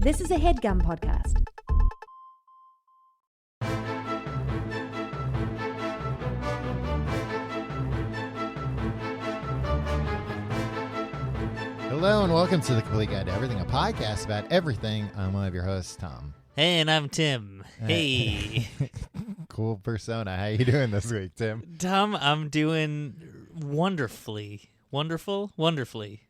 This is a HeadGum podcast. Hello and welcome to The Complete Guide to Everything, a podcast about everything. I'm one of your hosts, Tom. Hey, and I'm Tim. Hey. Cool persona. How you doing this week, Tim? Tom, I'm doing wonderfully. Wonderfully.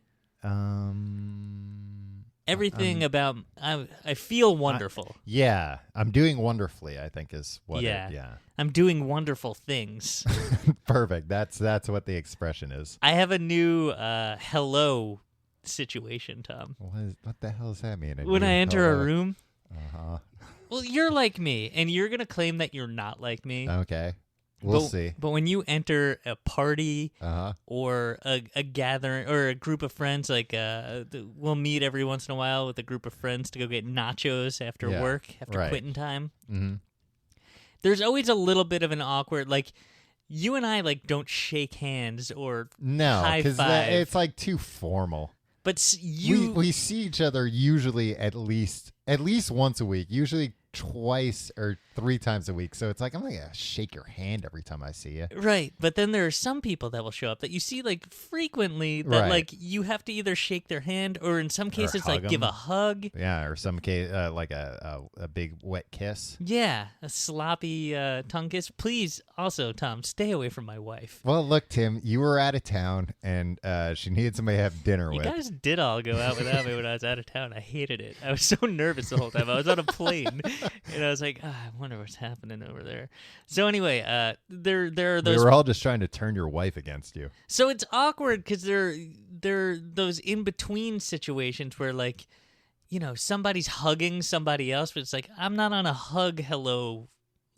Everything about... I feel wonderful. Yeah, I'm doing wonderfully, I think is what I'm doing wonderful things. Perfect. That's what the expression is. I have a new hello situation, Tom. What the hell does that mean? When I enter a room... Uh-huh. Well, you're like me, and you're going to claim that you're not like me. Okay. We'll see. But when you enter a party or a gathering or a group of friends, like we'll meet every once in a while with a group of friends to go get nachos after work, after quitting time. Mm-hmm. There's always a little bit of an awkward, like, you and I, like, don't shake hands or high five. It's, like, too formal. But we see each other usually at least once a week, usually twice or 3 times a week. So it's like, I'm not going to shake your hand every time I see you. Right. But then there are some people that will show up that you see like frequently that like you have to either shake their hand or in some cases like give a hug. Yeah. Or some case like a big wet kiss. Yeah. A sloppy tongue kiss. Please also, Tom, stay away from my wife. Well, look, Tim, you were out of town and she needed somebody to have dinner with. You guys did all go out without me when I was out of town. I hated it. I was so nervous the whole time. I was on a plane. And I was like, I wonder what's happening over there. So anyway, there are those. We were all just trying to turn your wife against you. So it's awkward because there are those in between situations where, like, you know, somebody's hugging somebody else, but it's like I'm not on a hug hello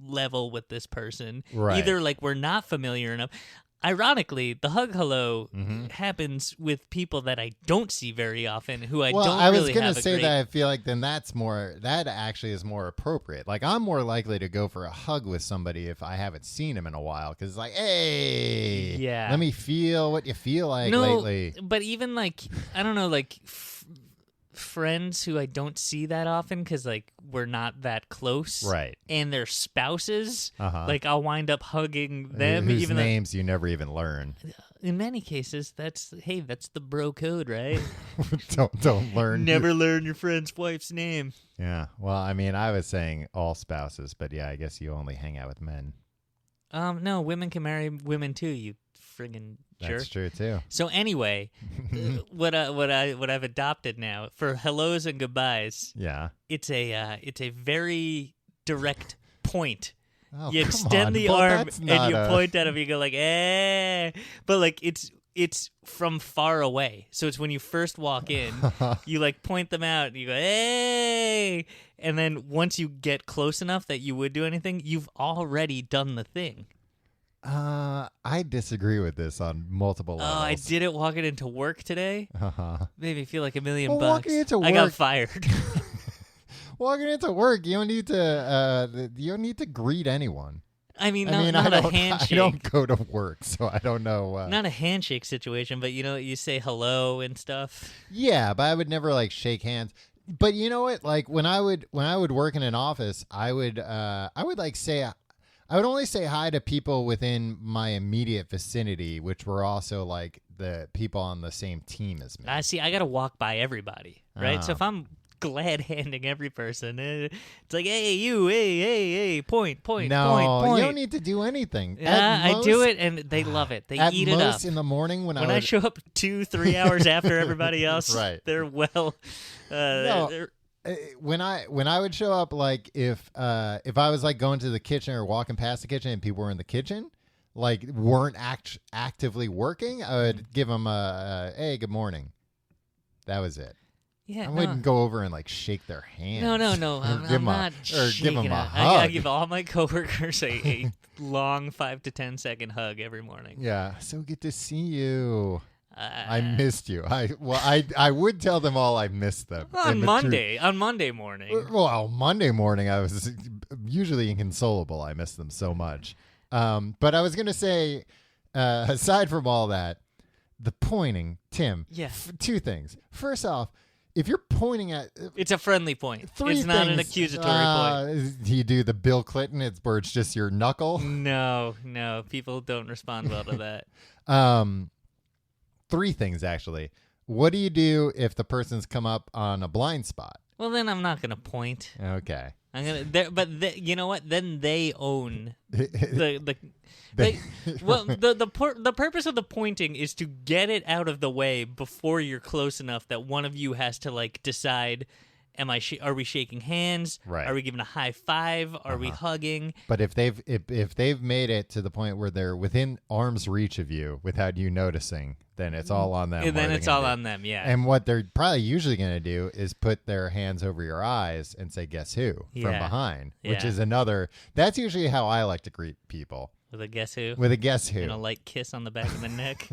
level with this person. Right. Either like we're not familiar enough. Ironically, the hug hello happens with people that I don't see very often, who I don't really have I was going to say that I feel like then that actually is more appropriate. Like, I'm more likely to go for a hug with somebody if I haven't seen him in a while, because it's like, hey, let me feel what you feel like lately. But even like, I don't know, like friends who I don't see that often because like we're not that close, right? And their spouses, like I'll wind up hugging them, whose even names you never even learn. In many cases, that's the bro code, right? don't learn. Never learn your friend's wife's name. Yeah. Well, I mean, I was saying all spouses, but yeah, I guess you only hang out with men. No, women can marry women too. You friggin' jerk. That's true too. So anyway, what I've adopted now for hellos and goodbyes. Yeah. It's a very direct point. Oh, you extend the arm and you point at him. You go like, eh, but like it's from far away. So it's when you first walk in, you like point them out. And you go, hey, and then once you get close enough that you would do anything, you've already done the thing. I disagree with this on multiple levels. Oh, I did it walking into work today. Made me feel like $1 million bucks. Walking into work, I got fired. Walking into work, you don't need to greet anyone. I mean, not a handshake. I don't go to work, so I don't know. Not a handshake situation, but you know, you say hello and stuff. Yeah, but I would never like shake hands. But you know what? Like when I would work in an office, I would like say. I would only say hi to people within my immediate vicinity, which were also like the people on the same team as me. I see. I got to walk by everybody, right? So if I'm glad handing every person, it's like, hey, you, hey, point. No, point. You don't need to do anything. Yeah, I do it, and they love it. They eat it up. In the morning when I show up 2-3 hours after everybody else, right. They're well. When I would show up, like if I was like going to the kitchen or walking past the kitchen and people were in the kitchen, like weren't actively working, I would give them a hey, good morning. That was it. Yeah, I wouldn't go over and like shake their hand. No. I'm not give them a hug. I give all my coworkers a long 5 to 10 second hug every morning. Yeah, so good to see you. I missed you. I would tell them all I missed them. On Monday morning. Well, Monday morning I was usually inconsolable. I missed them so much. But I was going to say, aside from all that, the pointing, Tim, 2 things. First off, if you're pointing at, it's a friendly point. It's not an accusatory point. Do you do the Bill Clinton? Where it's just your knuckle. No, people don't respond well to that. 3 things actually. What do you do if the person's come up on a blind spot? Well, then I'm not gonna point. Okay. I'm gonna. But you know what? Then they own the the purpose of the pointing is to get it out of the way before you're close enough that one of you has to like decide. Are we shaking hands? Right. Are we giving a high five? Are we hugging? But if they've made it to the point where they're within arm's reach of you without you noticing, then it's all on them. Then it's all on them, yeah. And what they're probably usually going to do is put their hands over your eyes and say, "Guess who?" from behind, which is another. That's usually how I like to greet people. With a guess who? With a guess who. And a light kiss on the back of the neck.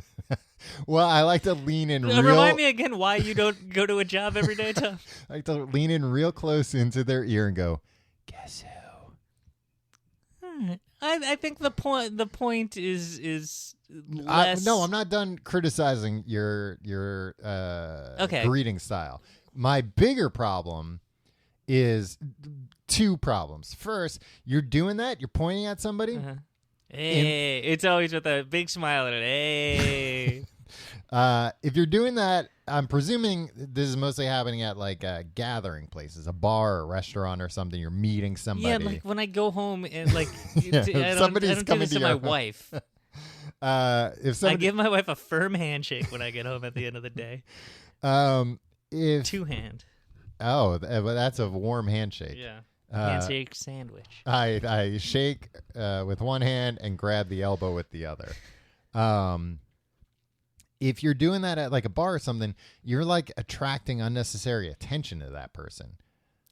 Well, I like to lean in real... Remind me again why you don't go to a job every day, Tom. I like to lean in real close into their ear and go, "Guess who?" I think the point is less... No, I'm not done criticizing your greeting style. My bigger problem is 2 problems. First, you're doing that. You're pointing at somebody. Hey, it's always with a big smile in it. Hey. If you're doing that, I'm presuming this is mostly happening at like gathering places, a bar or a restaurant or something. You're meeting somebody. Yeah, like when I go home and like I don't do this to my wife. I give my wife a firm handshake when I get home at the end of the day. If 2-hand. Oh, that's a warm handshake. Yeah. Handshake sandwich. I shake with one hand and grab the elbow with the other. If you're doing that at like a bar or something, you're like attracting unnecessary attention to that person.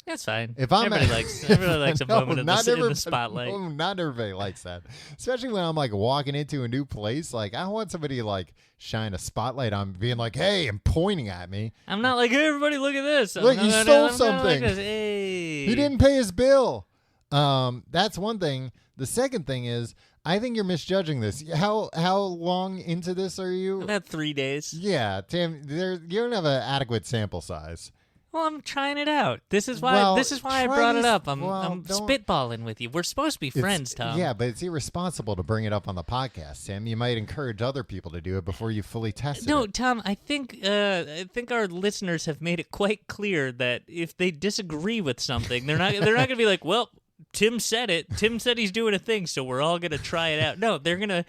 That's fine. If I'm everybody likes a moment in the spotlight. No, not everybody likes that. Especially when I'm like walking into a new place. Like I want somebody to like shine a spotlight on me, being like, "Hey," and pointing at me. I'm not like, "Hey, everybody, look at this." Look, he stole something. Like hey. He didn't pay his bill. That's one thing. The second thing is, I think you're misjudging this. How long into this are you? About 3 days. Yeah, Tim, you don't have an adequate sample size. Well, I'm trying it out. This is why I brought it up. I'm spitballing with you. We're supposed to be friends, Tom. Yeah, but it's irresponsible to bring it up on the podcast, Tim. You might encourage other people to do it before you fully test it. No, Tom, I think our listeners have made it quite clear that if they disagree with something, they're not going to be like, "Well, Tim said it. Tim said he's doing a thing, so we're all going to try it out." No, they're going to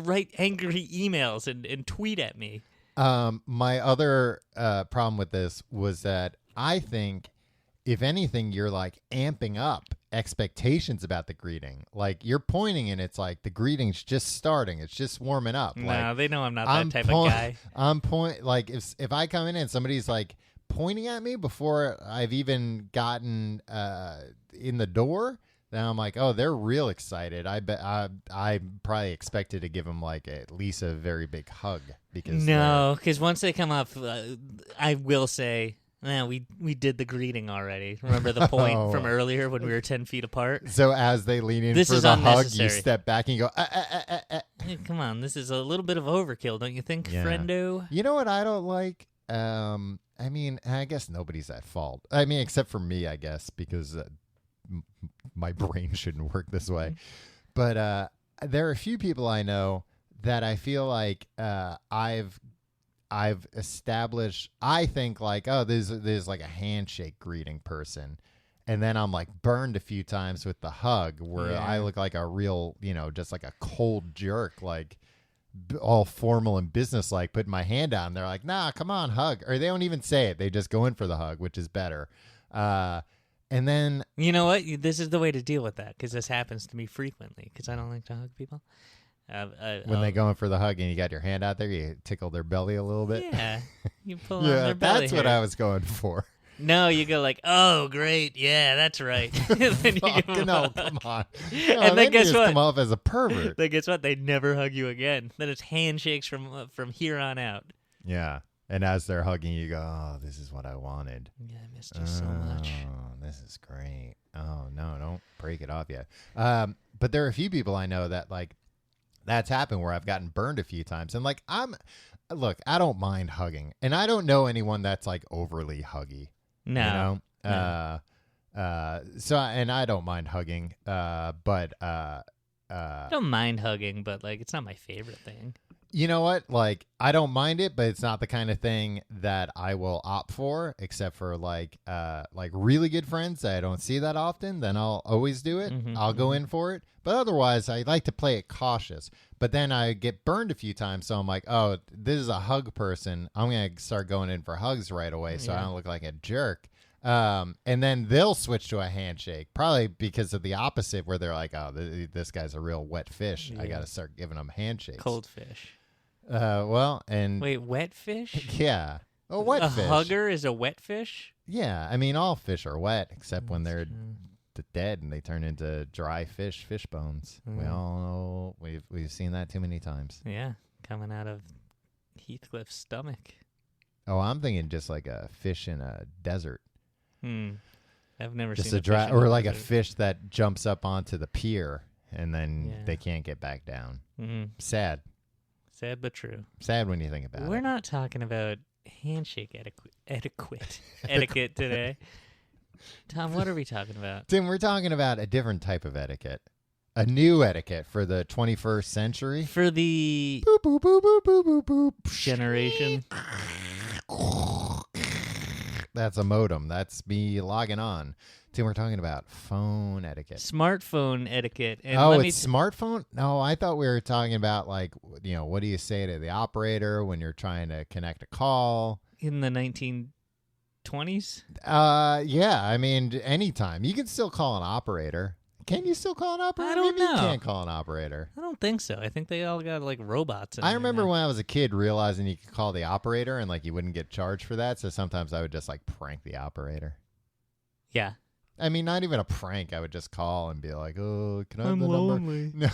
write angry emails and tweet at me. My other problem with this was that I think, if anything, you're like amping up expectations about the greeting. Like you're pointing and it's like the greeting's just starting. It's just warming up. No, like, they know I'm not that type of guy. Like if I come in and somebody's like pointing at me before I've even gotten in the door, then I'm like, oh, they're real excited. I bet I probably expected to give them like at least a very big hug because once they come up, I will say, we did the greeting already. Remember the point from earlier when we were 10 feet apart? So as they lean in for the hug, you step back and you go, Hey, come on, this is a little bit of overkill, don't you think, friendo? You know what I don't like? I mean, I guess nobody's at fault. I mean, except for me, I guess, because my brain shouldn't work this way. But there are a few people I know that I feel like I've established. I think like, oh, there's like a handshake greeting person, and then I'm like burned a few times with the hug, where I look like a real, just like a cold jerk, like all formal and businesslike, putting my hand out. And they're like, "Nah, come on, hug," or they don't even say it; they just go in for the hug, which is better. And then you know what? This is the way to deal with that, because this happens to me frequently. Because I don't like to hug people. When they go in for the hug and you got your hand out there, you tickle their belly a little bit. Yeah, you pull on their belly. That's what I was going for. No, you go like, "Oh, great, yeah, that's right." Then no, come on. No, and then guess what? Come off as a pervert. Then guess what? They never hug you again. Then it's handshakes from here on out. Yeah, and as they're hugging, you go, "Oh, this is what I wanted." Yeah, I missed you so much. Oh, this is great. Oh no, don't break it off yet. But there are a few people I know that like. That's happened where I've gotten burned a few times. And like, look, I don't mind hugging, and I don't know anyone that's like overly huggy. No. You know? No. And I don't mind hugging, but I don't mind hugging, but like it's not my favorite thing. You know what? Like, I don't mind it, but it's not the kind of thing that I will opt for, except for like really good friends that I don't see that often. Then I'll always do it. I'll go in for it. But otherwise, I like to play it cautious. But then I get burned a few times, so I'm like, oh, this is a hug person. I'm going to start going in for hugs right away so I don't look like a jerk. And then they'll switch to a handshake, probably because of the opposite, where they're like, oh, this guy's a real wet fish. I got to start giving them handshakes. Cold fish. Wait, wet fish? Yeah. A wet fish. A hugger is a wet fish? Yeah. I mean, all fish are wet, except when they're dead and they turn into dry fish bones. We all know. We've seen that too many times. Yeah. Coming out of Heathcliff's stomach. Oh, I'm thinking just like a fish in a desert. I've never just seen a dry, fish or like a fish that jumps up onto the pier and then they can't get back down. Sad. Sad but true. Sad when you think about it. We're not talking about handshake etiquette today. Tom, what are we talking about? Tim, we're talking about a different type of etiquette. A new etiquette for the 21st century. For the boop, boop, boop, boop, boop, boop, boop. generation. That's a modem. That's me logging on. Tim, we're talking about phone etiquette. Smartphone etiquette. And it's smartphone? No, I thought we were talking about, like, what do you say to the operator when you're trying to connect a call? In the 1920s? Yeah, I mean, anytime. You can still call an operator. Can you still call an operator? I don't know. You can't call an operator. I don't think so. I think they all got, like, robots in I there remember now. when I was a kid realizing you could call the operator and, like, you wouldn't get charged for that, so sometimes I would just, like, prank the operator. Yeah. I mean, not even a prank. I would just call and be like, "Oh, can I have I'm the lonely. number?"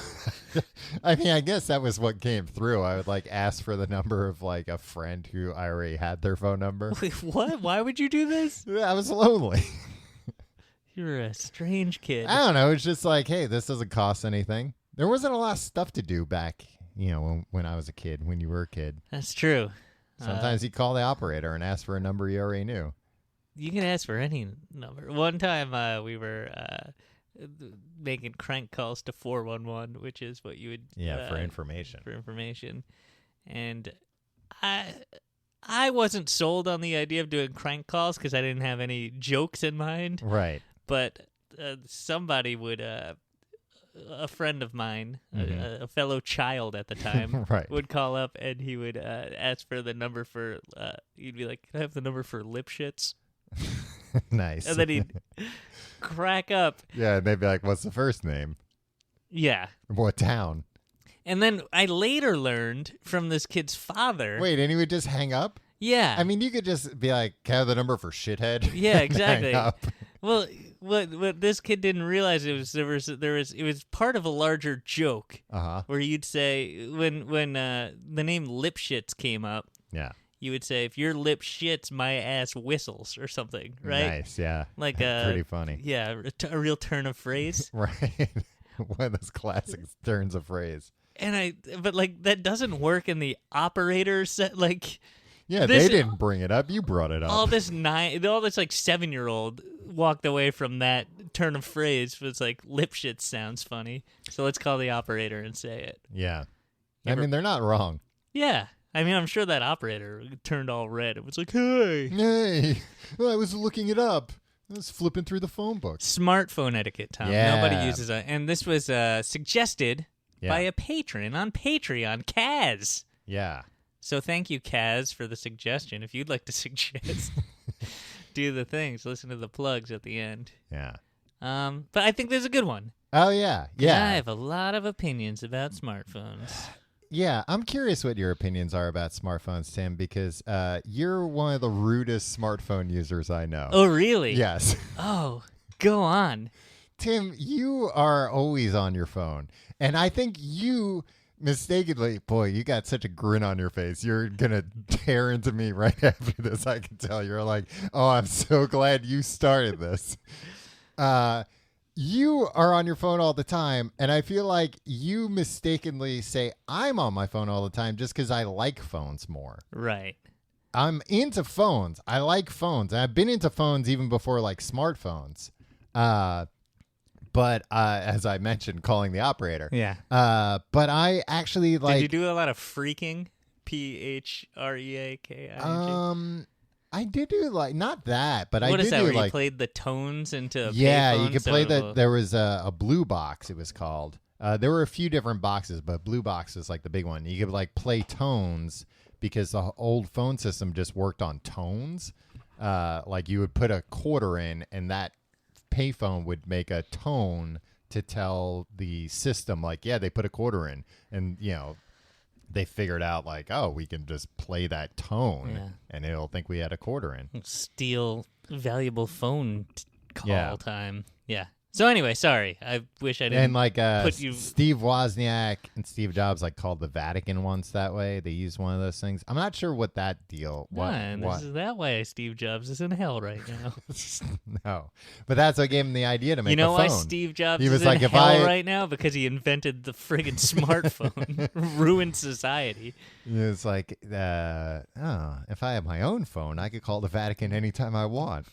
No, I mean, I guess that was what came through. I would like ask for the number of like a friend who I already had their phone number. Wait, what? Why would you do this? I was lonely. You're a strange kid. I don't know. It's just like, hey, this doesn't cost anything. There wasn't a lot of stuff to do back, when I was a kid. When you were a kid, That's true. sometimes you call the operator and ask for a number you already knew. You can ask for any number. One time we were making crank calls to 411, which is what you would... for information. For information. And I wasn't sold on the idea of doing crank calls because I didn't have any jokes in mind. Right. But somebody would... a friend of mine, a fellow child at the time, right. would call up and he would ask for the number for... he'd be like, can I have the number for Lipschitz? Nice. And then he'd crack up. Yeah, and they'd be like, what's the first name? Yeah. What town? And then I later learned from this kid's father. Wait, and he would just hang up? Yeah. I mean, you could just be like, can I have the number for shithead? Yeah, exactly. Hang up. Well, what this kid didn't realize it was part of a larger joke. Where you'd say when the name Lipschitz came up. Yeah. You would say, if your lip shits, my ass whistles, or something, right? Nice, yeah. Like pretty funny. Yeah, a real turn of phrase. Right. One of those classic turns of phrase. But like that doesn't work in the operator set. Like, yeah, they didn't bring it up. You brought it up. All this like 7-year-old walked away from that turn of phrase. But it's like lip shit sounds funny, so let's call the operator and say it. Yeah, I mean they're not wrong. Yeah. I mean, I'm sure that operator turned all red. It was like, hey. Well, I was looking it up. I was flipping through the phone book. Smartphone etiquette, Tom. Yeah. Nobody uses it. And this was suggested by a patron on Patreon, Kaz. Yeah. So thank you, Kaz, for the suggestion. If you'd like to suggest, do the things. Listen to the plugs at the end. Yeah. But I think there's a good one. Oh, yeah. Yeah. I have a lot of opinions about smartphones. Yeah, I'm curious what your opinions are about smartphones, Tim, because you're one of the rudest smartphone users I know. Oh, really? Yes. Oh, go on. Tim, you are always on your phone. And I think you mistakenly, boy, you got such a grin on your face. You're going to tear into me right after this, I can tell. You're like, oh, I'm so glad you started this. you are on your phone all the time, and I feel like you mistakenly say I'm on my phone all the time just because I like phones more. Right. I'm into phones. I like phones. I've been into phones even before like smartphones. But as I mentioned, calling the operator. Yeah. But I actually like. Did you do a lot of freaking? PHREAKING? I did do like not that, but what I did is that? do Where like you played the tones into a yeah, payphone, you could so play that. There was a blue box. It was called. There were a few different boxes, but blue box is like the big one. You could like play tones because the old phone system just worked on tones. Like you would put a quarter in, and that payphone would make a tone to tell the system, like, yeah, they put a quarter in, and they figured out like, oh, we can just play that tone, and it'll think we had a quarter in. Steal valuable phone call time. Yeah. So anyway, sorry. I wish I didn't. And like put you... Steve Wozniak and Steve Jobs like called the Vatican once that way. They used one of those things. I'm not sure what that deal. Is that why Steve Jobs is in hell right now? No, but that's what gave him the idea to make. You know a phone. why Steve Jobs is like, in hell right now? Because he invented the friggin' smartphone, ruined society. It's like, if I had my own phone, I could call the Vatican anytime I want.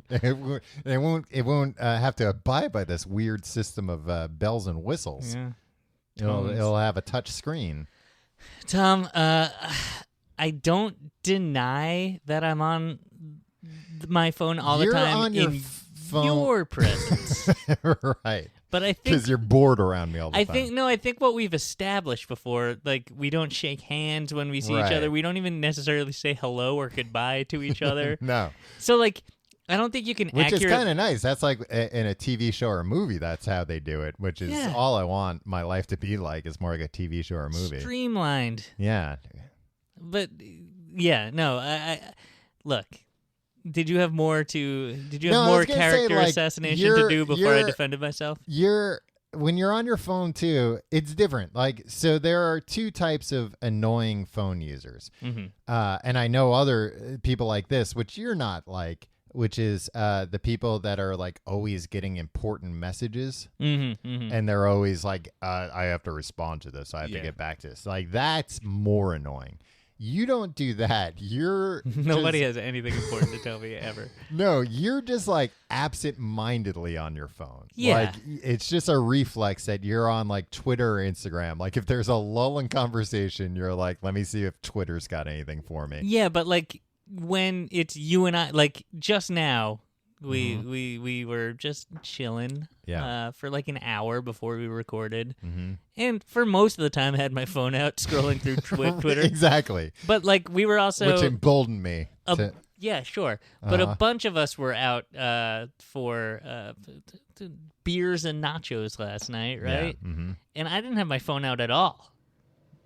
It won't have to abide by this weird system of bells and whistles. Yeah. It'll have a touch screen. Tom, I don't deny that I'm on my phone all the time on your in phone. your presence. Right. But I think because you're bored around me all the time. I think what we've established before, like we don't shake hands when we see each other. We don't even necessarily say hello or goodbye to each other. No. So like, I don't think you can Which is kind of nice. That's like in a TV show or a movie, that's how they do it, which is all I want my life to be like. Is more like a TV show or a movie. Streamlined. Yeah. But, yeah, no, I look, did you have more character assassination to do before I defended myself? When you're on your phone, too, it's different. Like, so there are two types of annoying phone users. Mm-hmm. And I know other people like this, which you're not like, which is the people that are like always getting important messages. Mm-hmm, mm-hmm. And they're always like, I have to respond to this. I have to get back to this. Like, that's more annoying. You don't do that. Nobody has anything important to tell me ever. No, you're just like absent-mindedly on your phone. Yeah. Like, it's just a reflex that you're on like Twitter or Instagram. Like, if there's a lull in conversation, you're like, let me see if Twitter's got anything for me. Yeah, but like when it's you and I, like just now, we were just chilling for like an hour before we recorded. Mm-hmm. And for most of the time I had my phone out scrolling through Twitter. Exactly. But like we were also... Which emboldened me. Yeah, sure. But a bunch of us were out for beers and nachos last night, right? Yeah. Mm-hmm. And I didn't have my phone out at all.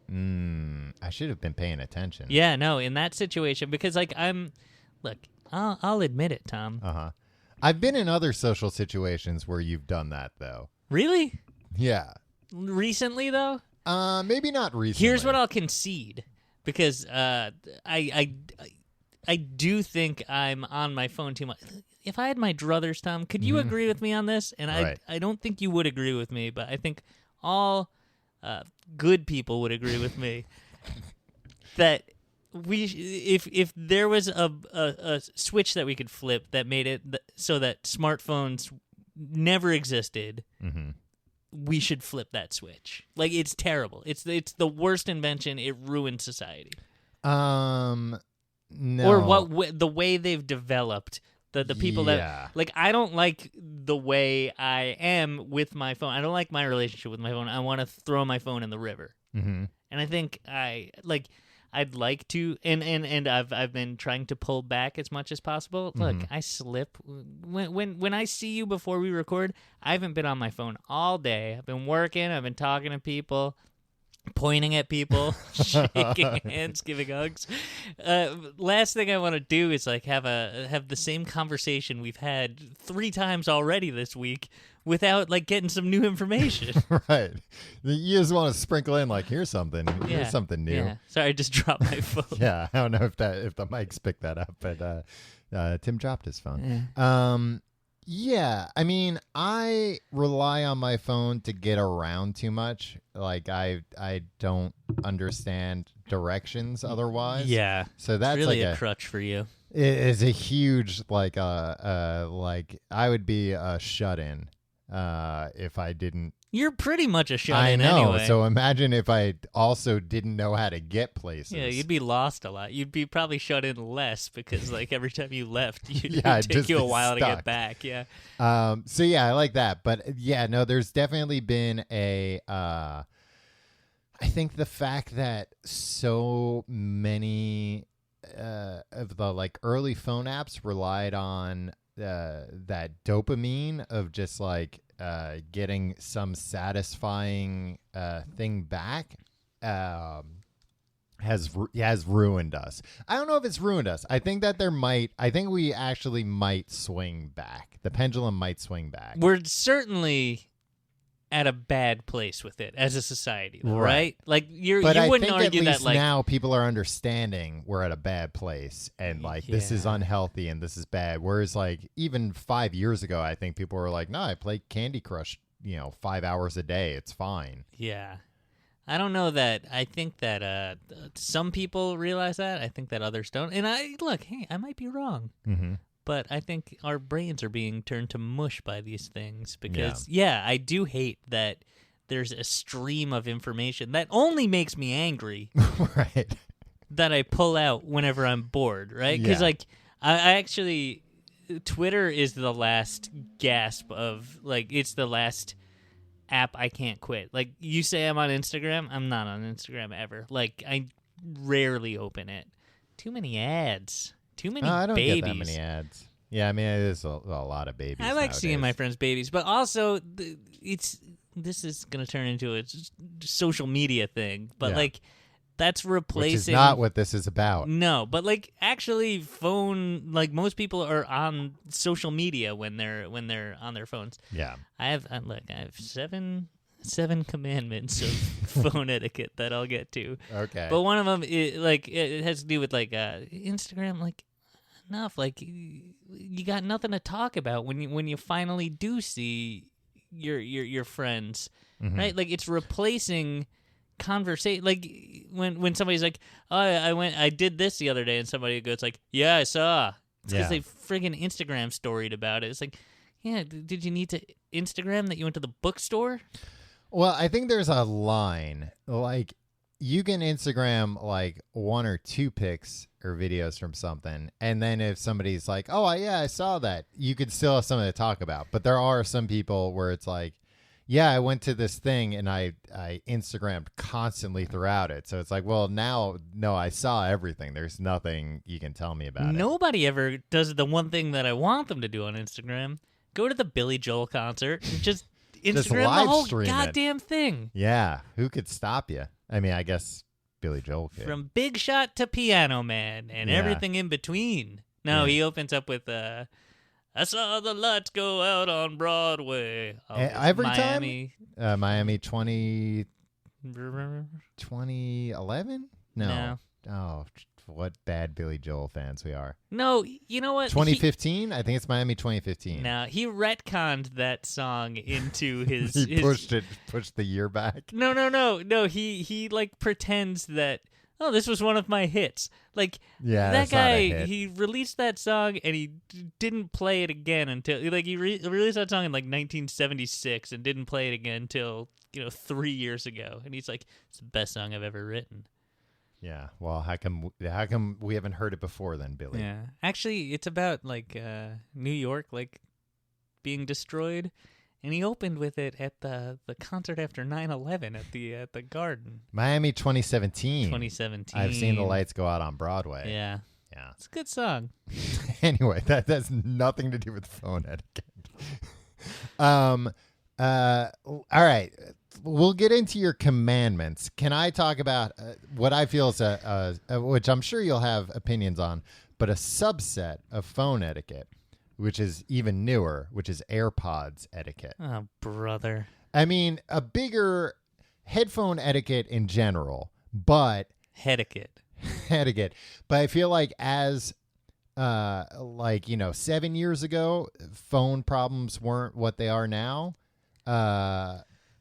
I should have been paying attention. Yeah, no, in that situation, because like I'll admit it, Tom. Uh-huh. I've been in other social situations where you've done that, though. Really? Yeah. Recently, though? Maybe not recently. Here's what I'll concede, because I do think I'm on my phone too much. If I had my druthers, Tom, could you agree with me on this? And I don't think you would agree with me, but I think all good people would agree with me that if there was a switch that we could flip that made it so that smartphones never existed, we should flip that switch. Like, it's terrible. It's the worst invention. It ruined society. No. Or the way they've developed the people that, like, I don't like the way I am with my phone. I don't like my relationship with my phone. I want to throw my phone in the river. Mm-hmm. And I think I'd like to, and I've been trying to pull back as much as possible. Look, I slip when I see you before we record. I haven't been on my phone all day. I've been working. I've been talking to people, pointing at people, shaking hands, giving hugs. Last thing I want to do is like have the same conversation we've had 3 times already this week without like getting some new information. Right. You just want to sprinkle in like, here's something new. Yeah. Sorry, I just dropped my phone. Yeah, I don't know if the mics picked that up, but Tim dropped his phone. Yeah, I mean, I rely on my phone to get around too much. Like I don't understand directions otherwise. Yeah, so that's it's really like a crutch for you. it is a huge like like I would be a shut in if I didn't. You're pretty much a shut I in know. anyway. So imagine if I also didn't know how to get places. Yeah, you'd be lost a lot. You'd be probably shut in less because like every time you left, it'd take you a while to get back. Yeah. So yeah, I like that. But yeah, no, there's definitely been a I think the fact that so many of the like early phone apps relied on that dopamine of just like getting some satisfying thing back has ruined us. I don't know if it's ruined us. I think that I think we actually might swing back. The pendulum might swing back. We're certainly at a bad place with it as a society, right? Like you wouldn't argue that like now people are understanding we're at a bad place and like this is unhealthy and this is bad. Whereas like even 5 years ago, I think people were like, no, I play Candy Crush, 5 hours a day. It's fine. Yeah. I don't know that. I think that some people realize that. I think that others don't. And I might be wrong. Mm-hmm. But I think our brains are being turned to mush by these things because, I do hate that there's a stream of information that only makes me angry. Right. That I pull out whenever I'm bored, right? Because, like, I actually, Twitter is the last gasp of, like, it's the last app I can't quit. Like, you say I'm on Instagram, I'm not on Instagram ever. Like, I rarely open it. Too many ads. Too many I don't babies. get that many ads. Yeah, I mean, it is a lot of babies. I like nowadays. seeing my friends' babies, but also this is going to turn into a social media thing. But like, that's replacing. Which is not what this is about. No, but like actually, like most people are on social media when they're on their phones. Yeah, I have seven commandments of phone etiquette that I'll get to. Okay. But one of them is like it has to do with like Instagram. Like enough. Like you got nothing to talk about when you finally do see your friends, right? Like it's replacing conversation. Like when somebody's like, "Oh, I did this the other day," and somebody goes like, "Yeah, I saw." It's because they friggin' Instagram storied about it. It's like, yeah, did you need to Instagram that you went to the bookstore? Well, I think there's a line. Like, you can Instagram, like, 1 or 2 pics or videos from something, and then if somebody's like, oh, I saw that, you could still have something to talk about. But there are some people where it's like, yeah, I went to this thing, and I Instagrammed constantly throughout it. So it's like, well, now, no, I saw everything. There's nothing you can tell me about it. Nobody ever does the one thing that I want them to do on Instagram. Go to the Billy Joel concert and just Instagram the whole goddamn thing. Yeah, who could stop you? I mean, I guess Billy Joel could. From Big Shot to Piano Man and everything in between. No, he opens up with I saw the lights go out on Broadway. Every Miami. Time? Miami 2011? No. Oh, what bad Billy Joel fans we are. No, you know what? 2015? I think it's Miami 2015. No, he retconned that song into his... He pushed the year back? No. He like pretends that, oh, this was one of my hits. Like, that guy, he released that song and he didn't play it again until, like, he released that song in like 1976 and didn't play it again until, 3 years ago. And he's like, it's the best song I've ever written. Yeah, well, how come we haven't heard it before then, Billy? Yeah, actually, it's about like New York, like being destroyed, and he opened with it at the concert after 9/11 at the Garden. Miami 2017. 2017. I've seen the lights go out on Broadway. Yeah, it's a good song. Anyway, that has nothing to do with phone etiquette. All right. We'll get into your commandments. Can I talk about what I feel is which I'm sure you'll have opinions on, but a subset of phone etiquette, which is even newer, which is AirPods etiquette. Oh, brother. I mean, a bigger headphone etiquette in general, but etiquette. But I feel like as like, 7 years ago, phone problems weren't what they are now.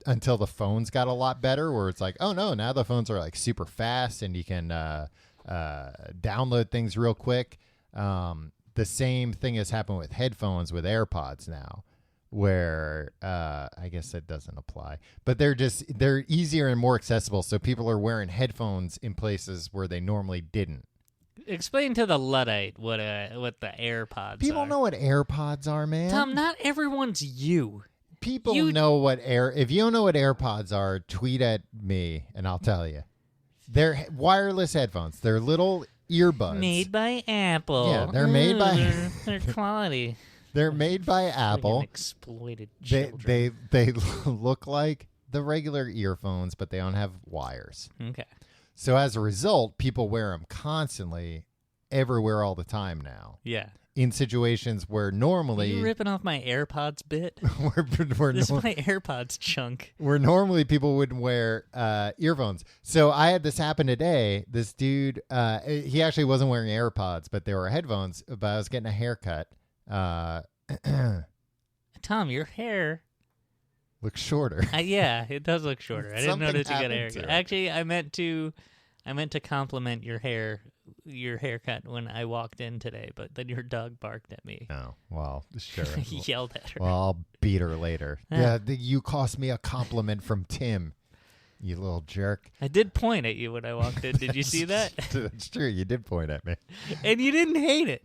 Until the phones got a lot better, where it's like, oh no, now the phones are like super fast and you can download things real quick. The same thing has happened with headphones with AirPods now, where I guess that doesn't apply, but they're easier and more accessible. So people are wearing headphones in places where they normally didn't. Explain to the Luddite what the AirPods People are. know what AirPods are, man. Tom, not everyone's you. People know what if you don't know what AirPods are, tweet at me and I'll tell you. They're wireless headphones. They're little earbuds. Made by Apple. Yeah, they're made by They're quality. They're made by Apple. Exploited children. They look like the regular earphones, but they don't have wires. Okay. So as a result, people wear them constantly, everywhere, all the time now. Yeah. In situations where normally... Are you ripping off my AirPods bit? This is my AirPods chunk. Where normally people would wear earphones. So I had this happen today. This dude, he actually wasn't wearing AirPods, but they were headphones. But I was getting a haircut. Tom, your hair... looks shorter. Yeah, it does look shorter. I didn't notice you got a haircut. to it. Actually, I meant to compliment your haircut when I walked in today, but then your dog barked at me. Oh, well, sure. He yelled at her. Well, I'll beat her later. Yeah, you cost me a compliment from Tim, you little jerk. I did point at you when I walked in. Did you see that? That's true. You did point at me. And you didn't hate it.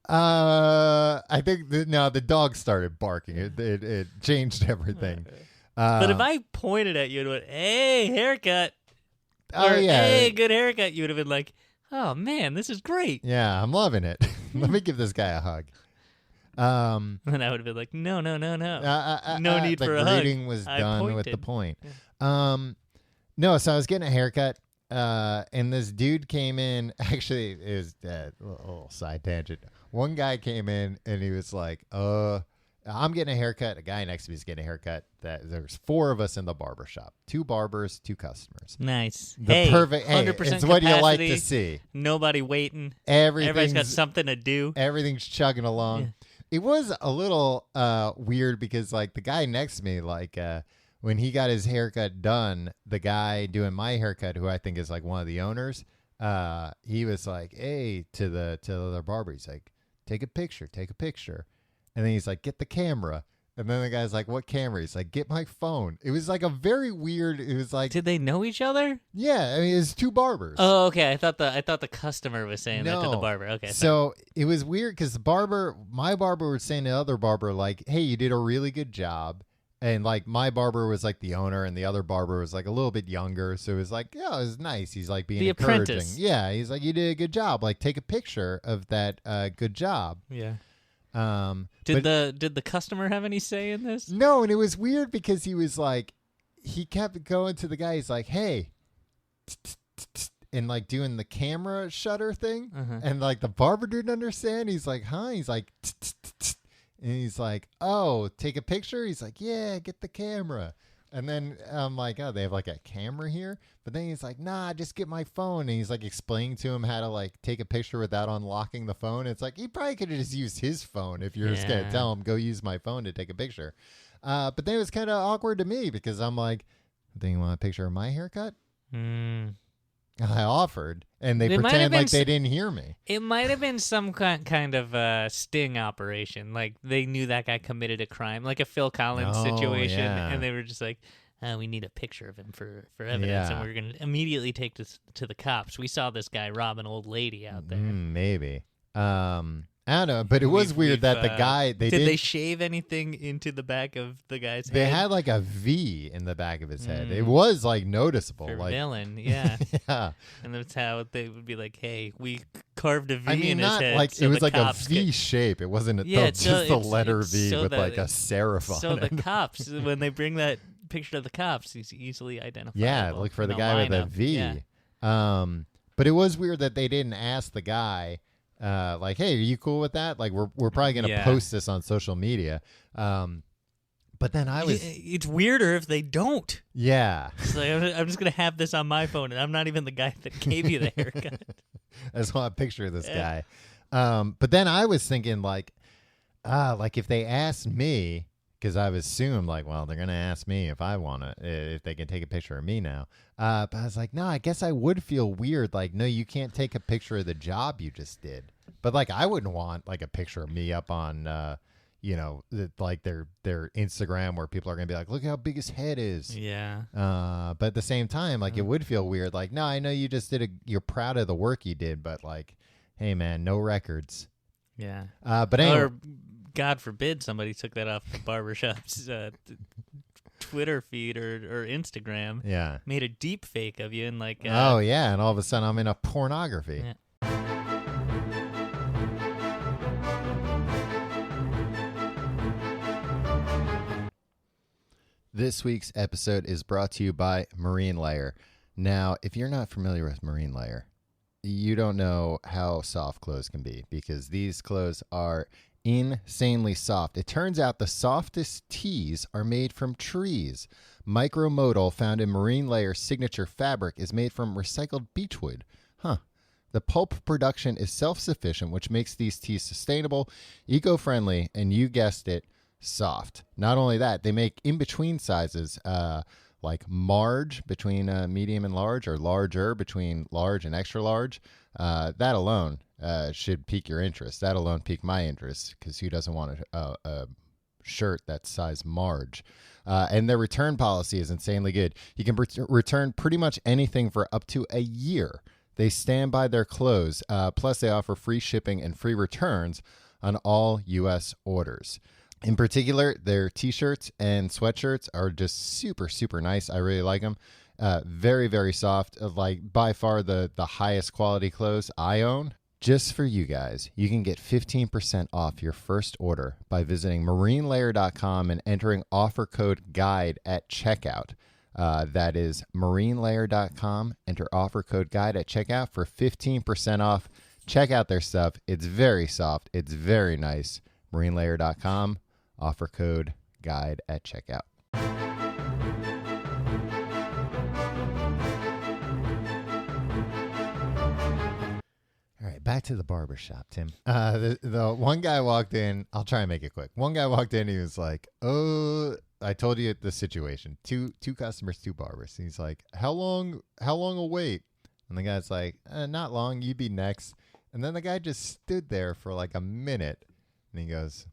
I think the dog started barking. It changed everything. But if I pointed at you and went, "Hey, haircut," oh or, yeah, "Hey, good haircut," you would have been like, "Oh man, this is great." Yeah, I'm loving it. Let me give this guy a hug. And I would have been like, "No, no need for a hug." The greeting was done with the point. No, so I was getting a haircut. And this dude came in. Actually, it was a little side tangent. One guy came in and he was like, I'm getting a haircut. A guy next to me is getting a haircut. There's 4 of us in the barber shop. 2 barbers, 2 customers. Nice. Perfect. 100% it's capacity, what you like to see. Nobody waiting. Everybody's Everybody's got something to do. Everything's chugging along. Yeah. It was a little weird because like the guy next to me, like when he got his haircut done, the guy doing my haircut, who I think is like one of the owners, he was like, "Hey," to the other barber, he's like, take a picture. And then he's like, "Get the camera." And then the guy's like, "What camera?" He's like, "Get my phone." It was like a very weird, it was like... Did they know each other? Yeah, I mean, it was 2 barbers. Oh, okay. I thought the customer was saying that to the barber. Okay. So it was weird because my barber was saying to the other barber, like, "Hey, you did a really good job." And like my barber was like the owner and the other barber was like a little bit younger. So it was like, yeah, it was nice. He's like being encouraging. Apprentice. Yeah. He's like, "You did a good job. Like, take a picture of that good job." Yeah. Did the customer have any say in this? No. And it was weird because he was like, he kept going to the guy. He's like, "Hey," and like doing the camera shutter thing. Uh-huh. And like the barber didn't understand. He's like, "Huh?" He's like, and he's like, "Oh, take a picture?" He's like, "Yeah, get the camera." And then I'm like, "Oh, they have like a camera here?" But then he's like, "Nah, just get my phone." And he's like explaining to him how to like take a picture without unlocking the phone. It's like, he probably could have just used his phone if you're just going to tell him, "Go use my phone to take a picture." But then it was kind of awkward to me because I'm like, "Do you want a picture of my haircut?" I offered, and they pretend like they didn't hear me. It might have been some kind of sting operation. Like they knew that guy committed a crime, like a Phil Collins situation, and they were just like, "We need a picture of him for evidence, and we're going to immediately take this to the cops. We saw this guy rob an old lady out there." Maybe. I don't know, but it was weird that the guy... Did they shave anything into the back of the guy's head? They had like a V in the back of his head. It was like noticeable. For like villain, yeah. Yeah. And that's how they would be like, "Hey, we carved a V in his not head." like so it was like a V shape. It wasn't just the letter V with like a serif on so it. So the cops, when they bring that picture to the cops, he's easily identifiable. Yeah, look for the guy with a V. Yeah. But it was weird that they didn't ask the guy, like, "Hey, are you cool with that? Like, we're probably gonna post this on social media." But then I was... It's weirder if they don't. Yeah. It's like, I'm just gonna have this on my phone, and I'm not even the guy that gave you the haircut. I just want a picture of this guy. But then I was thinking like if they asked me, because I've assumed like, well, they're going to ask me if I want to, if they can take a picture of me now. But I was like, no, I guess I would feel weird. Like, no, you can't take a picture of the job you just did. But like, I wouldn't want like a picture of me up on, like their Instagram where people are going to be like, look how big his head is. Yeah. But at the same time, like it would feel weird. Like, no, I know you just you're proud of the work you did, but like, hey man, no records. Yeah. But anyway. Or God forbid somebody took that off the barbershop's Twitter feed or Instagram. Yeah. Made a deep fake of you and like. Oh yeah, and all of a sudden I'm in a pornography. Yeah. This week's episode is brought to you by Marine Layer. Now, if you're not familiar with Marine Layer, you don't know how soft clothes can be because these clothes are insanely soft. It turns out the softest tees are made from trees. Micromodal, found in Marine Layer's signature fabric, is made from recycled beechwood. The pulp production is self-sufficient, which makes these tees sustainable, eco-friendly, and you guessed it, soft. Not only that, they make in-between sizes, like large between medium and large, or larger between large and extra large. That alone should pique your interest. That alone piqued my interest, because who doesn't want a shirt that's size large? And their return policy is insanely good. You can return pretty much anything for up to a year. They stand by their clothes. Plus, they offer free shipping and free returns on all U.S. orders. In particular, their T-shirts and sweatshirts are just super, super nice. I really like them. Very, very soft. Like, by far the highest quality clothes I own. Just for you guys, you can get 15% off your first order by visiting marinelayer.com and entering offer code GUIDE at checkout. That is marinelayer.com. Enter offer code GUIDE at checkout for 15% off. Check out their stuff. It's very soft. It's very nice. marinelayer.com. Offer code GUIDE at checkout. All right, back to the barbershop, Tim. The one guy walked in. I'll try and make it quick. One guy walked in. He was like, "Oh, I told you the situation. Two customers, two barbers." And he's like, "How long a wait?" And the guy's like, "Not long. You be next." And then the guy just stood there for like a minute, and he goes.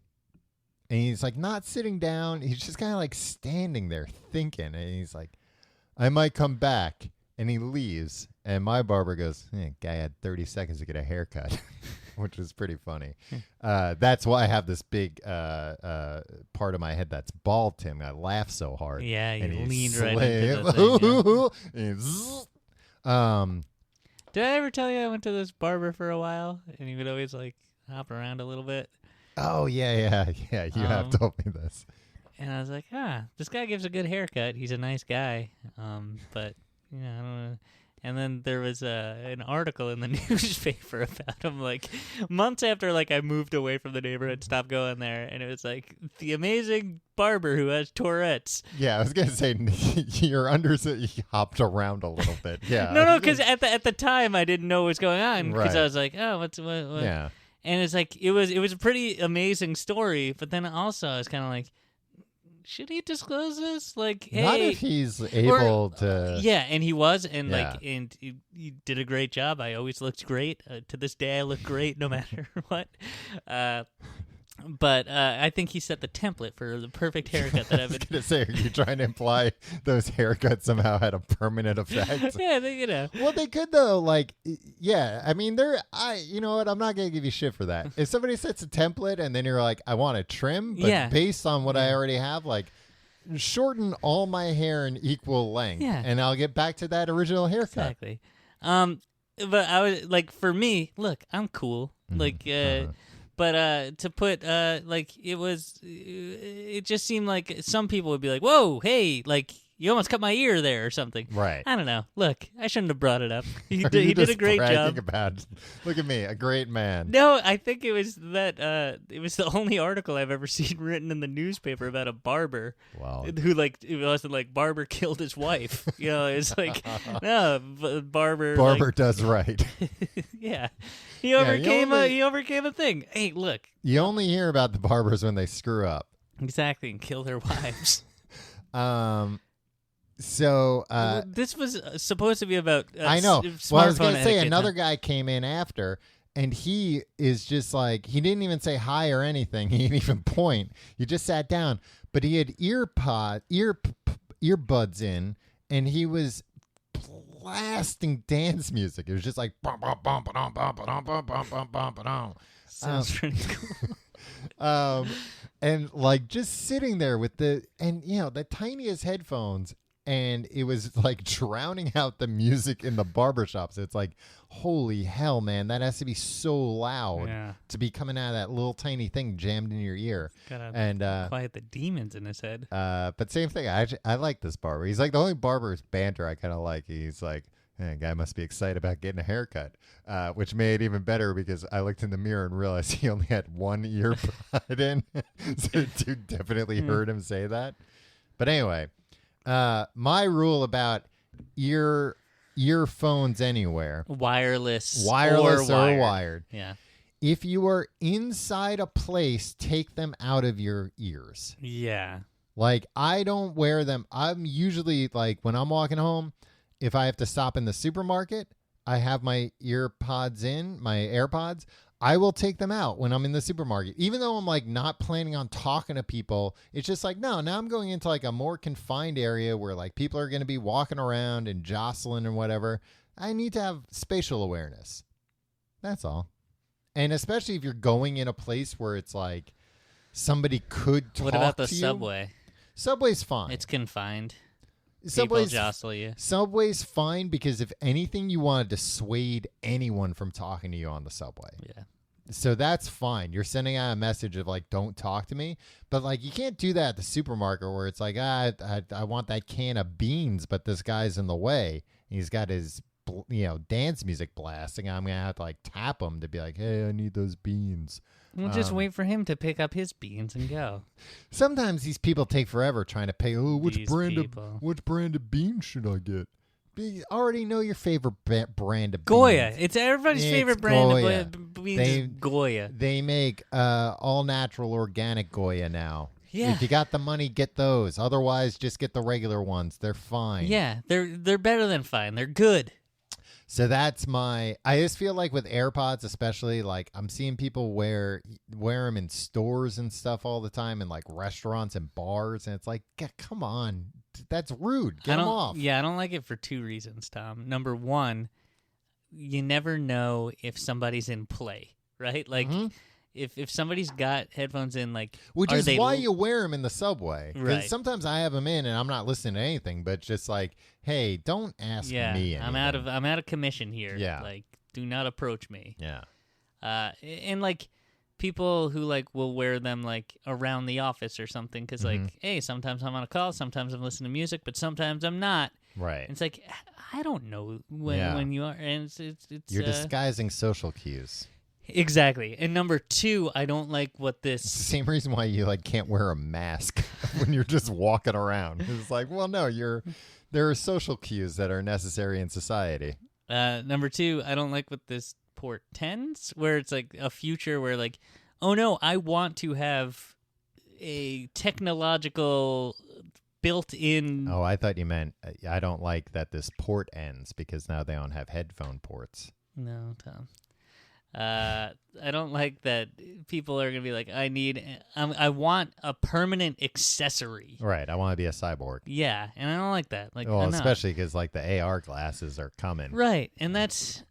And he's like not sitting down. He's just kind of like standing there thinking. And he's like, I might come back. And he leaves. And my barber goes, guy had 30 seconds to get a haircut, which was pretty funny. That's why I have this big part of my head that's bald, Tim. I laugh so hard. Yeah, you leaned right into the thing. Yeah. Did I ever tell you I went to this barber for a while? And he would always like hop around a little bit. Oh, yeah. You have told me this. And I was like, this guy gives a good haircut. He's a nice guy. But, I don't know. And then there was an article in the newspaper about him, like, months after, like, I moved away from the neighborhood, stopped going there. And it was, like, the amazing barber who has Tourette's. Yeah, I was going to say, your you hopped around a little bit. Yeah. No, because at the time, I didn't know what was going on. Because Right. I was like, what? Yeah. And it's like, it was a pretty amazing story, but then also I was kind of like, should he disclose this? Like, hey, not if he's able to. Yeah, and he was, and Yeah. like, and he did a great job. I always looked great. To this day, I look great no matter what. But I think he set the template for the perfect haircut that I've been. I was going to say, are you trying to imply those haircuts somehow had a permanent effect? Yeah, Well, they could though. Like, yeah. I mean, you know what? I'm not going to give you shit for that. If somebody sets a template and then you're like, I want to trim, but based on what I already have, like, shorten all my hair in equal length, and I'll get back to that original haircut. Exactly. But I was like, for me, look, I'm cool. Like, but to put like it just seemed like some people would be like, whoa, hey, like you almost cut my ear there or something. Right. I don't know. Look, I shouldn't have brought it up. He Are did, you he did a just great bragging job. About, look at me, a great man. No, I think it was that it was the only article I've ever seen written in the newspaper about a barber who it wasn't like barber killed his wife. It's like no, barber does right. Yeah. He overcame a thing. Hey, look. You only hear about the barbers when they screw up. Exactly, and kill their wives. So this was supposed to be about I know. Well, I was going to say another huh? guy came in after, and he is just like, he didn't even say hi or anything. He didn't even point. He just sat down, but he had earbuds in, and he was blasting dance music. It was just like bum, bum, bum, ba-dum, bum, ba-dum, bum, bum, bum, bum, ba-dum. Sounds pretty cool. And like just sitting there with the tiniest headphones, and it was like drowning out the music in the barbershops. It's like, holy hell, man, that has to be so loud to be coming out of that little tiny thing jammed in your ear. Gotta quiet the demons in his head. But same thing. I like this barber. He's like the only barber's banter I kind of like. He's like, hey, guy must be excited about getting a haircut, which made it even better because I looked in the mirror and realized he only had one earbud in. So the dude definitely heard him say that. But anyway, my rule about earphones anywhere, wireless or wired. Yeah. If you are inside a place, take them out of your ears. Yeah. Like, I don't wear them. I'm usually like, when I'm walking home, if I have to stop in the supermarket, I have my AirPods in, my AirPods. I will take them out when I'm in the supermarket. Even though I'm like not planning on talking to people, it's just like, no, now I'm going into like a more confined area where like people are going to be walking around and jostling and whatever. I need to have spatial awareness. That's all. And especially if you're going in a place where it's like somebody could talk to you. What about the subway? Subway's fine. It's confined. Subway's, people jostle you. Subway's fine because if anything, you want to dissuade anyone from talking to you on the subway. Yeah. So that's fine. You're sending out a message of like, don't talk to me. But like, you can't do that at the supermarket where it's like, I want that can of beans, but this guy's in the way. He's got his dance music blasting. I'm gonna have to like tap him to be like, hey, I need those beans. We'll just wait for him to pick up his beans and go. Sometimes these people take forever trying to pay. Oh, which These brand people. of beans should I get? You already know your favorite brand of Goya. beans. It's everybody's favorite Goya. brand of beans is Goya. They make all natural organic Goya now. Yeah. If you got the money, get those. Otherwise, just get the regular ones. They're fine. Yeah, they're better than fine. They're good. So that's I just feel like with AirPods, especially, like I'm seeing people wear them in stores and stuff all the time, and like restaurants and bars, and it's like, come on, that's rude. Get them off. Yeah, I don't like it for two reasons, Tom. Number one, you never know if somebody's in play, right? Like, if somebody's got headphones in, like, which is why you wear them in the subway. Right. Sometimes I have them in and I'm not listening to anything, but just like, hey, don't ask me anything. I'm out of commission here. Yeah. Like, do not approach me. Yeah. And like people who like will wear them like around the office or something because like, hey, sometimes I'm on a call, sometimes I'm listening to music, but sometimes I'm not. Right. And it's like, I don't know when you are, and it's you're disguising social cues. Exactly. And number two, I don't like what this... It's the same reason why you like can't wear a mask when you're just walking around. It's like, well, no, there are social cues that are necessary in society. Number two, I don't like what this portends, where it's like a future where like, oh no, I want to have a technological built-in... Oh, I thought you meant I don't like that this port ends because now they don't have headphone ports. No, Tom. I don't like that people are gonna be like, I want a permanent accessory. Right, I want to be a cyborg. Yeah, and I don't like that. Like, well, especially because like the AR glasses are coming. Right, and that's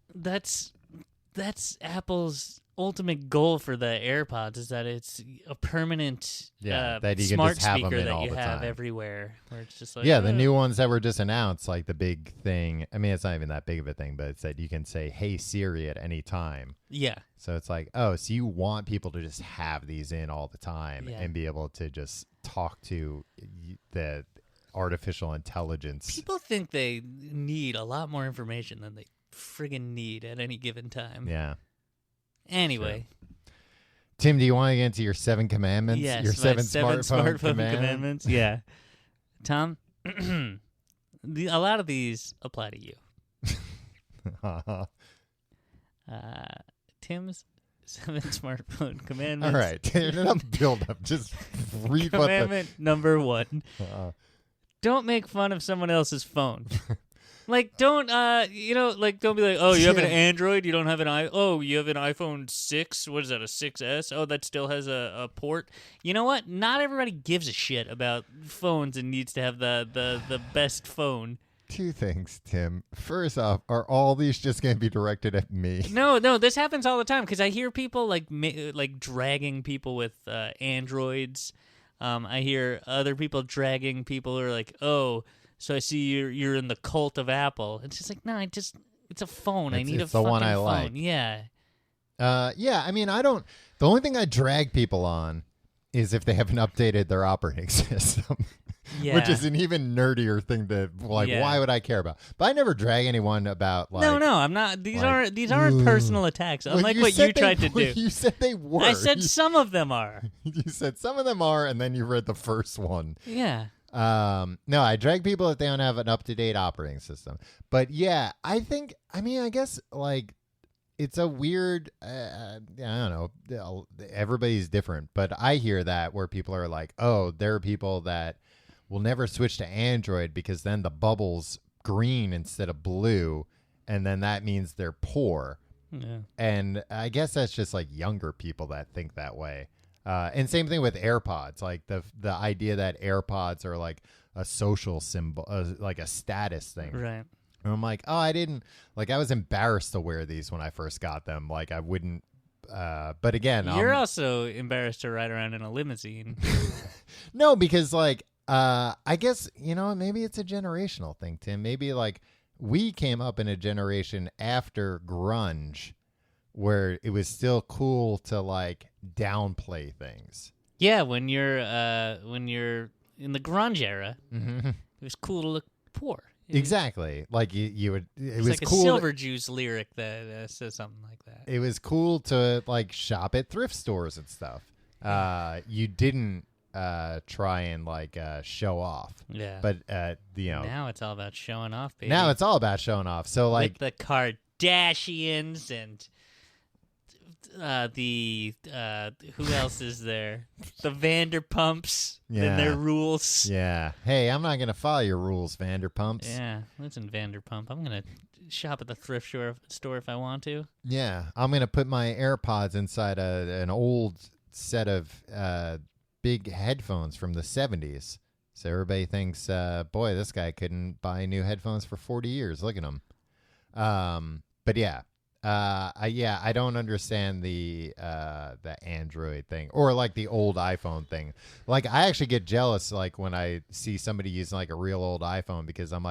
Apple's ultimate goal for the AirPods is that it's a permanent that you smart can just have speaker them in that all you the have time. everywhere. Where it's just like, the new ones that were just announced, like the big thing. I mean, it's not even that big of a thing, but it's that you can say, "Hey Siri" at any time. Yeah. So it's like, oh, so you want people to just have these in all the time and be able to just talk to the artificial intelligence. People think they need a lot more information than they friggin' need at any given time. Yeah. Anyway. Sure. Tim, do you want to get into your 7 commandments? Yes, your seven 7 smartphone commandments. Yeah. Tom, a lot of these apply to you. Tim's 7 smartphone commandments. All right. Enough build up. Just read Commandment number 1. Don't make fun of someone else's phone. Like, don't, don't be like, oh, you have an Android, you don't have you have an iPhone 6, what is that, a 6S? Oh, that still has a port. You know what? Not everybody gives a shit about phones and needs to have the best phone. 2 things, Tim. First off, are all these just going to be directed at me? No, this happens all the time, because I hear people, like dragging people with Androids. I hear other people dragging people who are like, oh, so I see you're in the cult of Apple. It's just like, no, it's a phone. I need a fucking one I phone. like. Yeah. Yeah, I mean, the only thing I drag people on is if they haven't updated their operating system. Yeah. Which is an even nerdier thing to, why would I care about? But I never drag anyone about, No, I'm not. These aren't personal attacks, unlike what you tried to do. You said they were. I said some of them are. You said some of them are, and then you read the first one. Yeah. No, I drag people if they don't have an up-to-date operating system. But yeah, I guess it's a weird, I don't know, everybody's different, but I hear that where people are like, oh, there are people that will never switch to Android because then the bubble's green instead of blue, and then that means they're poor. Yeah. And I guess that's just like younger people that think that way. And same thing with AirPods, like the idea that AirPods are like a social symbol, like a status thing. Right. And I'm like, oh, I was embarrassed to wear these when I first got them. Like I wouldn't, but again. You're also embarrassed to ride around in a limousine. No, because I guess, maybe it's a generational thing, Tim. Maybe we came up in a generation after grunge where it was still cool to downplay things. Yeah, when you're in the grunge era, it was cool to look poor. Exactly. Like you would. It was like cool. A Silver Juice lyric that says something like that. It was cool to shop at thrift stores and stuff. You didn't try and show off. Yeah. But now it's all about showing off, baby. Now it's all about showing off. So with the Kardashians and who else is there? The Vanderpumps and their rules. Yeah. Hey, I'm not gonna follow your rules, Vanderpumps. Yeah. Listen, Vanderpump. I'm gonna shop at the thrift store if I want to. Yeah. I'm gonna put my AirPods inside an old set of big headphones from the 70s. So everybody thinks, boy, this guy couldn't buy new headphones for 40 years. Look at him. But yeah. I don't understand the Android thing or the old iPhone thing. I actually get jealous when I see somebody using a real old iPhone because I'm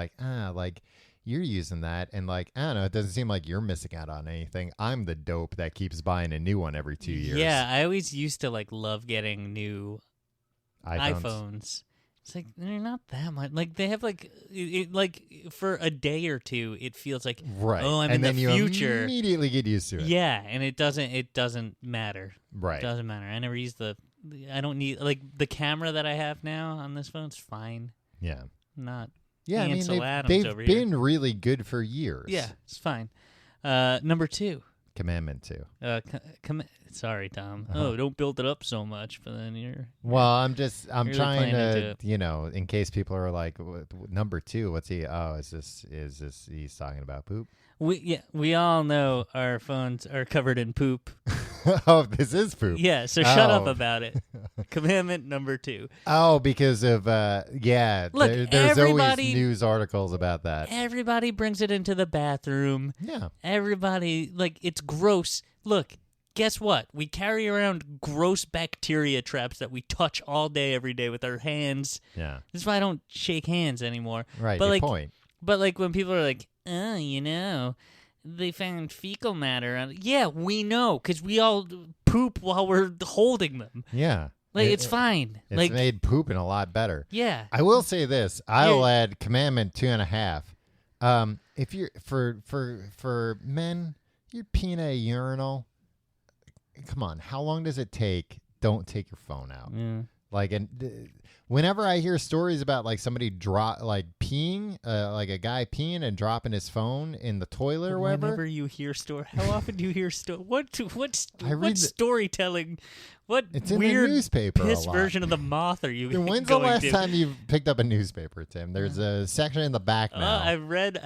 you're using that and I don't know, it doesn't seem like you're missing out on anything. I'm the dope that keeps buying a new one every 2 years. Yeah, I always used to love getting new iPhones. It's they're not that much. They have for a day or two, it feels like right. Oh, I'm and in then the you future. Immediately get used to it. Yeah, and it doesn't matter. Right. It doesn't matter. I never use I don't need the camera that I have now on this phone is fine. Yeah. Not. Yeah, Ansel Adams they've over been here. really good for years. Yeah, it's fine. Number 2. Commandment 2. Sorry, Tom. Oh, don't build it up so much, but then you're. Well, I'm really trying to, in case people are like, number 2, what's he? Oh, is this he's talking about poop? We all know our phones are covered in poop. Oh, this is poop. Yeah, so shut up about it. Commandment number 2. Oh, because of Look, there's always news articles about that. Everybody brings it into the bathroom. Yeah. Everybody it's gross. Look, guess what? We carry around gross bacteria traps that we touch all day, every day with our hands. Yeah. This is why I don't shake hands anymore. Right. But good point. But when people are like, oh, they found fecal matter. Yeah, we know because we all poop while we're holding them. Yeah. Like, it's fine. It's like, made pooping a lot better. Yeah. I will say this. I'll add commandment 2.5. If you're for men, you're peeing at a urinal. Come on, how long does it take? Don't take your phone out. Yeah. Like, and whenever I hear stories about like somebody peeing, like a guy peeing and dropping his phone in the toilet or whatever. Whenever you hear how often do you hear what storytelling? What it's in weird the newspaper piss version of the Moth are you going to? When's the last time you picked up a newspaper, Tim? There's a section in the back now. I've read.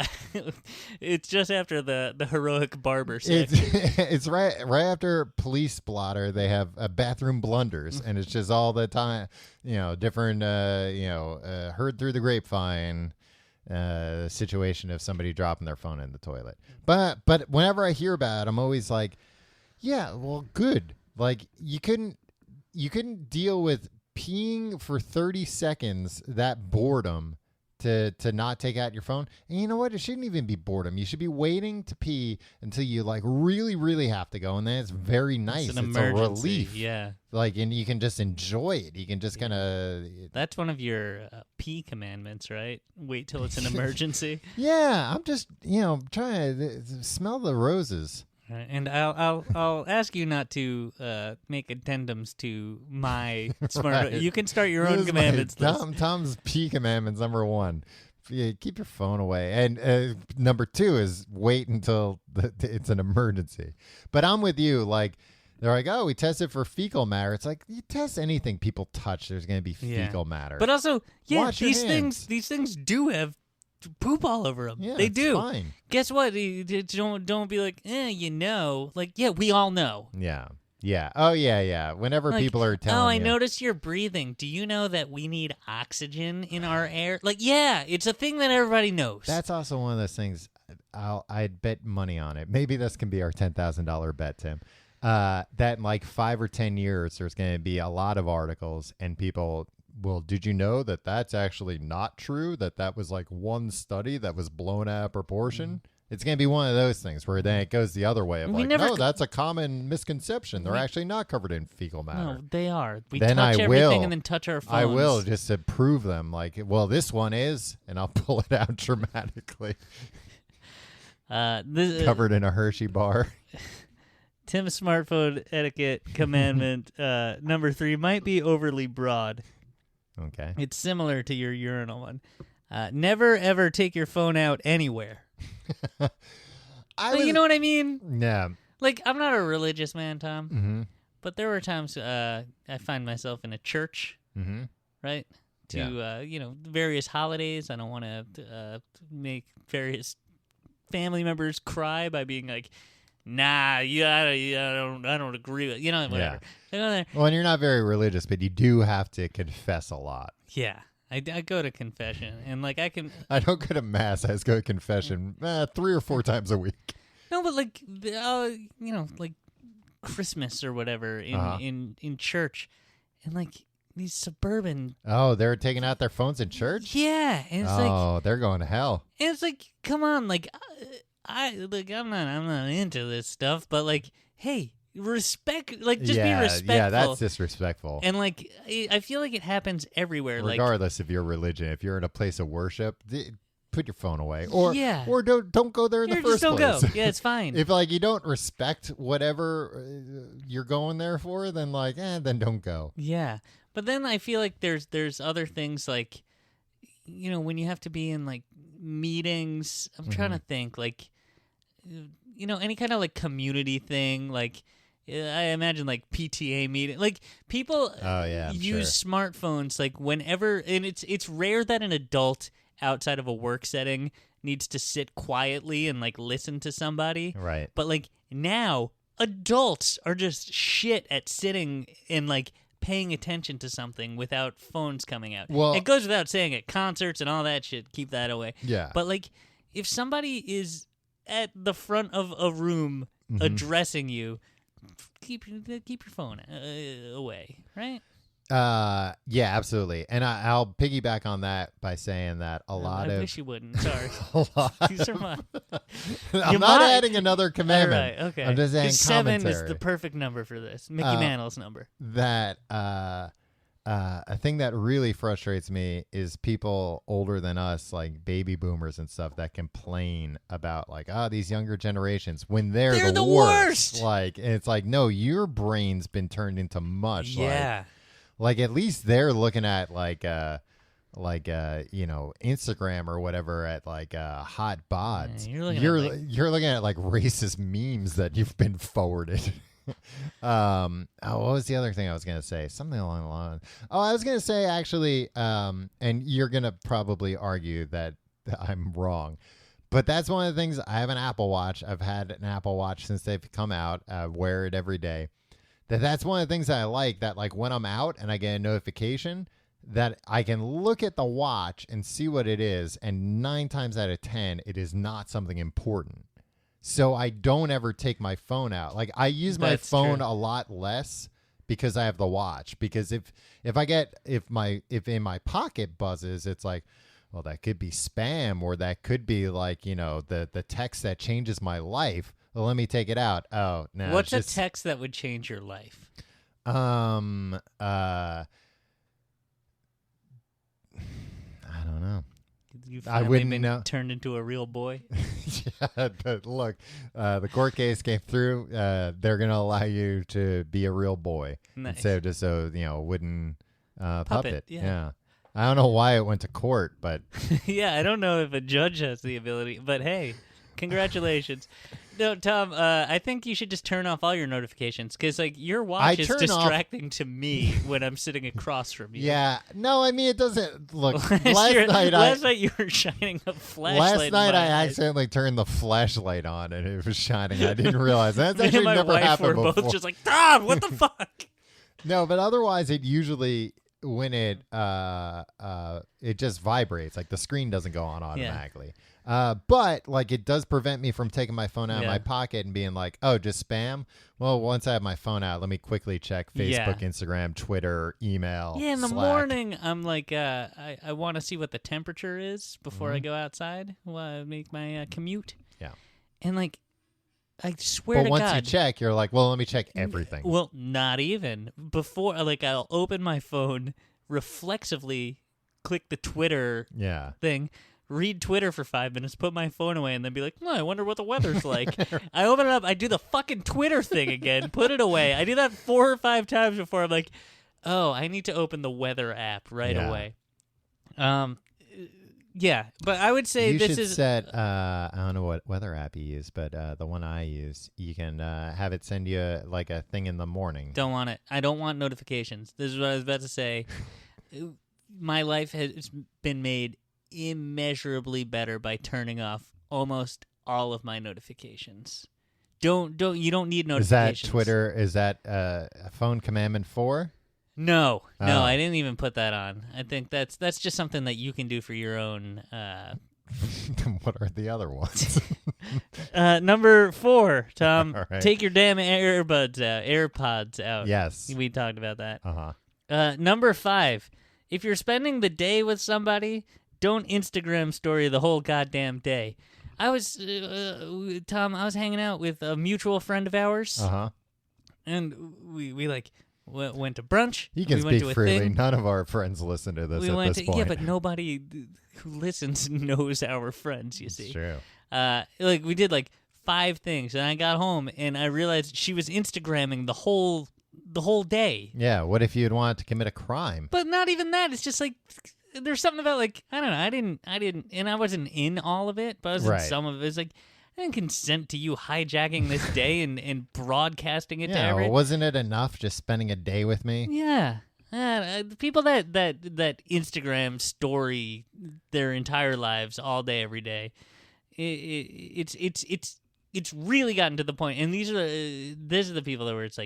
It's just after the heroic barber section. It's right after Police Blotter. They have bathroom blunders, and it's just all the time, different, heard through the grapevine situation of somebody dropping their phone in the toilet. But whenever I hear about it, I'm always like, yeah, well, good. Like, you couldn't deal with peeing for 30 seconds, that boredom, to not take out your phone. And you know what? It shouldn't even be boredom. You should be waiting to pee until you like really, really have to go, and then it's very nice. It's a relief. Yeah. Like, and you can just enjoy it. You can just kind of. That's one of your pee commandments, right? Wait till it's an emergency. Yeah, I'm just trying to smell the roses. And I'll ask you not to make addendums to my smart. Right. You can start your own commandments list. Tom's P commandments number 1: keep your phone away, and number 2 is wait until it's an emergency. But I'm with you. Like, they're like, oh, we tested for fecal matter. It's like, you test anything people touch, there's going to be fecal matter. But also, these things do have poop all over them. Yeah, they do. Fine. Guess what? Don't be like, Like, yeah, we all know. Yeah. Yeah. Oh, yeah. Whenever people are telling you. I noticed you're breathing. Do you know that we need oxygen in our air? Like, yeah, it's a thing that everybody knows. That's also one of those things. I'd bet money on it. Maybe this can be our $10,000 bet, Tim. That in like 5 or 10 years, there's going to be a lot of articles and people. Well, did you know that that's actually not true? That was like one study that was blown out of proportion? It's going to be one of those things where then it goes the other way of that's a common misconception. They're actually not covered in fecal matter. No, they are. We touch everything and then touch our phones. I will, just to prove them. Like, well, this one is, and I'll pull it out dramatically. Covered in a Hershey bar. Tim's smartphone etiquette commandment number 3 might be overly broad. Okay. It's similar to your urinal one. Never, ever take your phone out anywhere. You know what I mean? Yeah. Like, I'm not a religious man, Tom, mm-hmm. but there were times I find myself in a church, mm-hmm. right? To, various holidays. I don't want to make various family members cry by being like, nah, I don't agree with whatever. Yeah. Well, and you're not very religious, but you do have to confess a lot. Yeah, I go to confession, and like I don't go to mass. I just go to confession 3 or 4 times a week. No, but like like Christmas or whatever in church, and like these suburban. Oh, they're taking out their phones in church. Yeah, and it's they're going to hell. And it's like, come on, like. I'm not into this stuff, but like, hey, respect, like, just be respectful. Yeah, that's disrespectful. And like, I feel like it happens everywhere. Regardless of your religion, if you're in a place of worship, put your phone away, or don't go there in the first place. Don't go. Yeah, it's fine. If like you don't respect whatever you're going there for, then like, then don't go. Yeah, but then I feel like there's other things like, when you have to be in like meetings. I'm trying to think like. Any kind of like community thing, like I imagine like PTA meeting, like people use smartphones like whenever, and it's rare that an adult outside of a work setting needs to sit quietly and like listen to somebody. Right. But like now adults are just shit at sitting and like paying attention to something without phones coming out. Well, it goes without saying at concerts and all that shit, keep that away. Yeah. But like if somebody is at the front of a room addressing you, keep your phone away, right? Yeah, absolutely. And I'll piggyback on that by saying that I wish you wouldn't. Sorry. These are mine. I'm not adding another commandment. All right, okay. I'm just adding 7 commentary. is the perfect number for this. Mickey Mantle's number. That a thing that really frustrates me is people older than us, like baby boomers and stuff, that complain about like, these younger generations when they're the worst. Like, and it's like, no, your brain's been turned into mush. Yeah. Like at least they're looking at Instagram or whatever at hot bods. Yeah, you're looking at like racist memes that you've been forwarded. What was the other thing I was gonna say? Something along the line. I was gonna say actually, and you're gonna probably argue that I'm wrong, but that's one of the things. I have an Apple Watch. I've had an Apple Watch since they've come out. I wear it every day. That's one of the things that I like, that like when I'm out and I get a notification that I can look at the watch and see what it is, and 9 times out of 10 it is not something important. So I don't ever take my phone out. Like I use my phone a lot less because I have the watch, because if in my pocket buzzes, it's like, well, that could be spam, or that could be like, the text that changes my life. Well, let me take it out. Oh, no. What's a text that would change your life? I don't know. You've finally been turned into a real boy. Yeah, look, the court case came through. They're going to allow you to be a real boy instead of just a wooden puppet. Yeah. I don't know why it went to court, but yeah, I don't know if a judge has the ability, but hey, congratulations. No, Tom, I think you should just turn off all your notifications, because like your watch is distracting to me when I'm sitting across from you. Yeah. No, I mean, it doesn't look. Last night you were shining a flashlight. Last night I accidentally turned the flashlight on and it was shining. I didn't realize that's actually never happened before. Both just like, Tom, what the fuck? No, but otherwise it usually, when it just vibrates, like the screen doesn't go on automatically. Yeah. But like it does prevent me from taking my phone out of my pocket and being like, oh, just spam. Well, once I have my phone out, let me quickly check Facebook, Instagram, Twitter, email. Yeah, in the Slack. morning, I'm like, I want to see what the temperature is before I go outside. Make my commute. Yeah. And like, I swear to God. But once you check, you're like, well, let me check everything. Well, not even. Before, like, I'll open my phone, reflexively click the Twitter thing, read Twitter for 5 minutes, put my phone away, and then be like, I wonder what the weather's like. I open it up, I do the fucking Twitter thing again, put it away. I do that 4 or 5 times before I'm like, oh, I need to open the weather app right away. Yeah, but I would say you this should is set. I don't know what weather app you use, but the one I use, you can have it send you a thing in the morning. Don't want it. I don't want notifications. This is what I was about to say. My life has been made immeasurably better by turning off almost all of my notifications. You don't need notifications. Is that Twitter? Is that phone commandment 4? No, I didn't even put that on. I think that's just something that you can do for your own. What are the other ones? Number 4, Tom. Right. Take your damn AirPods out. Yes, we talked about that. Uh-huh. Number 5, if you're spending the day with somebody, don't Instagram story the whole goddamn day. I was Tom. I was hanging out with a mutual friend of ours. And we went to brunch. You can speak freely. None of our friends listen to this at this point. Yeah, but nobody who listens knows our friends, you see. It's true. We did 5 things, and I got home, and I realized she was Instagramming the whole day. Yeah, what if you'd wanted to commit a crime? But not even that. It's just there's something about I don't know. I didn't, and I wasn't in all of it, but I was in some of it. It's I didn't consent to you hijacking this day and broadcasting it to everyone. Yeah, wasn't it enough just spending a day with me? Yeah. The people that Instagram story their entire lives all day, every day, it's really gotten to the point. And these are the people that where it's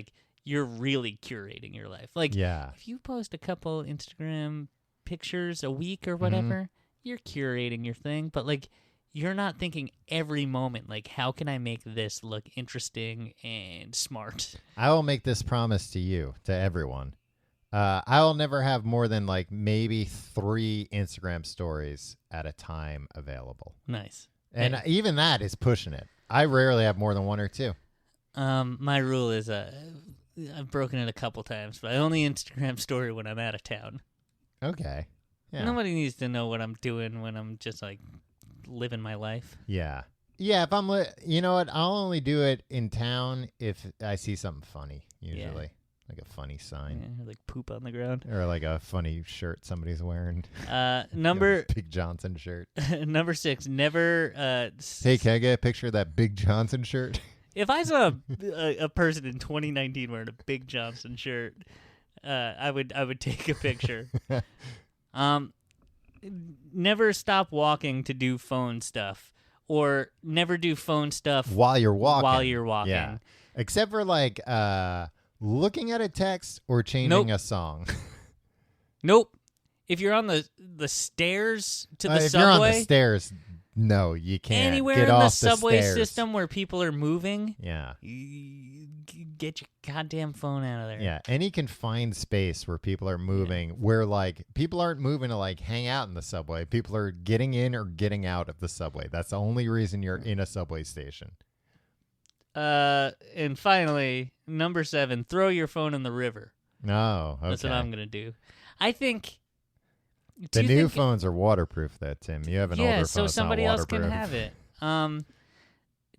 you're really curating your life. If you post a couple Instagram pictures a week or whatever, you're curating your thing. But you're not thinking every moment, how can I make this look interesting and smart? I will make this promise to you, to everyone. I will never have more than maybe 3 Instagram stories at a time available. Nice. And even that is pushing it. I rarely have more than 1 or 2. My rule is I've broken it a couple times, but I only Instagram story when I'm out of town. Okay. Yeah. Nobody needs to know what I'm doing when I'm just like living my life. Yeah. Yeah, if I'm, you know what? I'll only do it in town if I see something funny, usually. Like a funny sign. Yeah, like poop on the ground. Or like a funny shirt somebody's wearing. Big Johnson shirt. Number 6, never... hey, can I get a picture of that Big Johnson shirt? If I saw a person in 2019 wearing a Big Johnson shirt, I would take a picture. Never stop walking to do phone stuff, or never do phone stuff while you're walking. Yeah. Except for like looking at a text or changing a song. Nope. If you're on the stairs to the if subway, you're on the stairs, no, you can't. Anywhere Get in off the subway stairs. system where people are moving, yeah, get your goddamn phone out of there. Yeah, any confined space where people are moving, where like people aren't moving to like hang out in the subway. People are getting in or getting out of the subway. That's the only reason you're in a subway station. And finally, number 7, throw your phone in the river. No, okay. That's what I'm gonna do. I think the new phones are waterproof. Though, Tim, you have an older phone. So somebody else can waterproof. have it.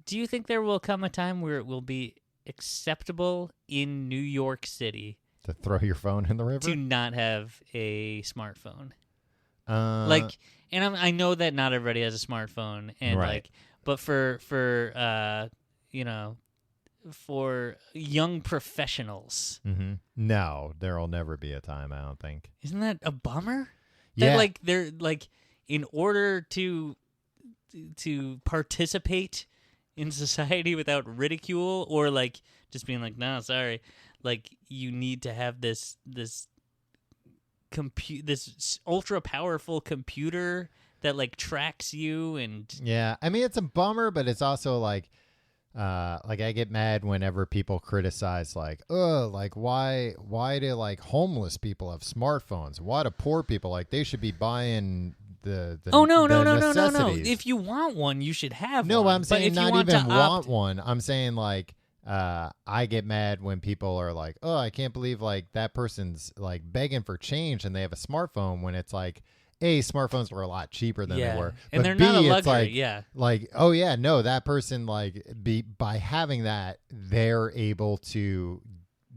Do you think there will come a time where it will be acceptable in New York City to throw your phone in the river? To not have a smartphone? I know that not everybody has a smartphone, and right. but for for young professionals, no, there will never be a time. I don't think. Isn't that a bummer? Yeah. That, they're in order to participate in society without ridicule, or just being no, sorry, you need to have this ultra powerful computer that tracks you. And yeah, I mean, it's a bummer, but it's also I get mad whenever people criticize why do homeless people have smartphones? Why do poor people they should be buying the no. If you want one, you should have one. No, I'm saying not even want one. I'm saying I get mad when people are oh, I can't believe that person's begging for change and they have a smartphone, when it's A, smartphones were a lot cheaper than they were. And but they're B, not a luxury, oh yeah, no, that person by having that, they're able to,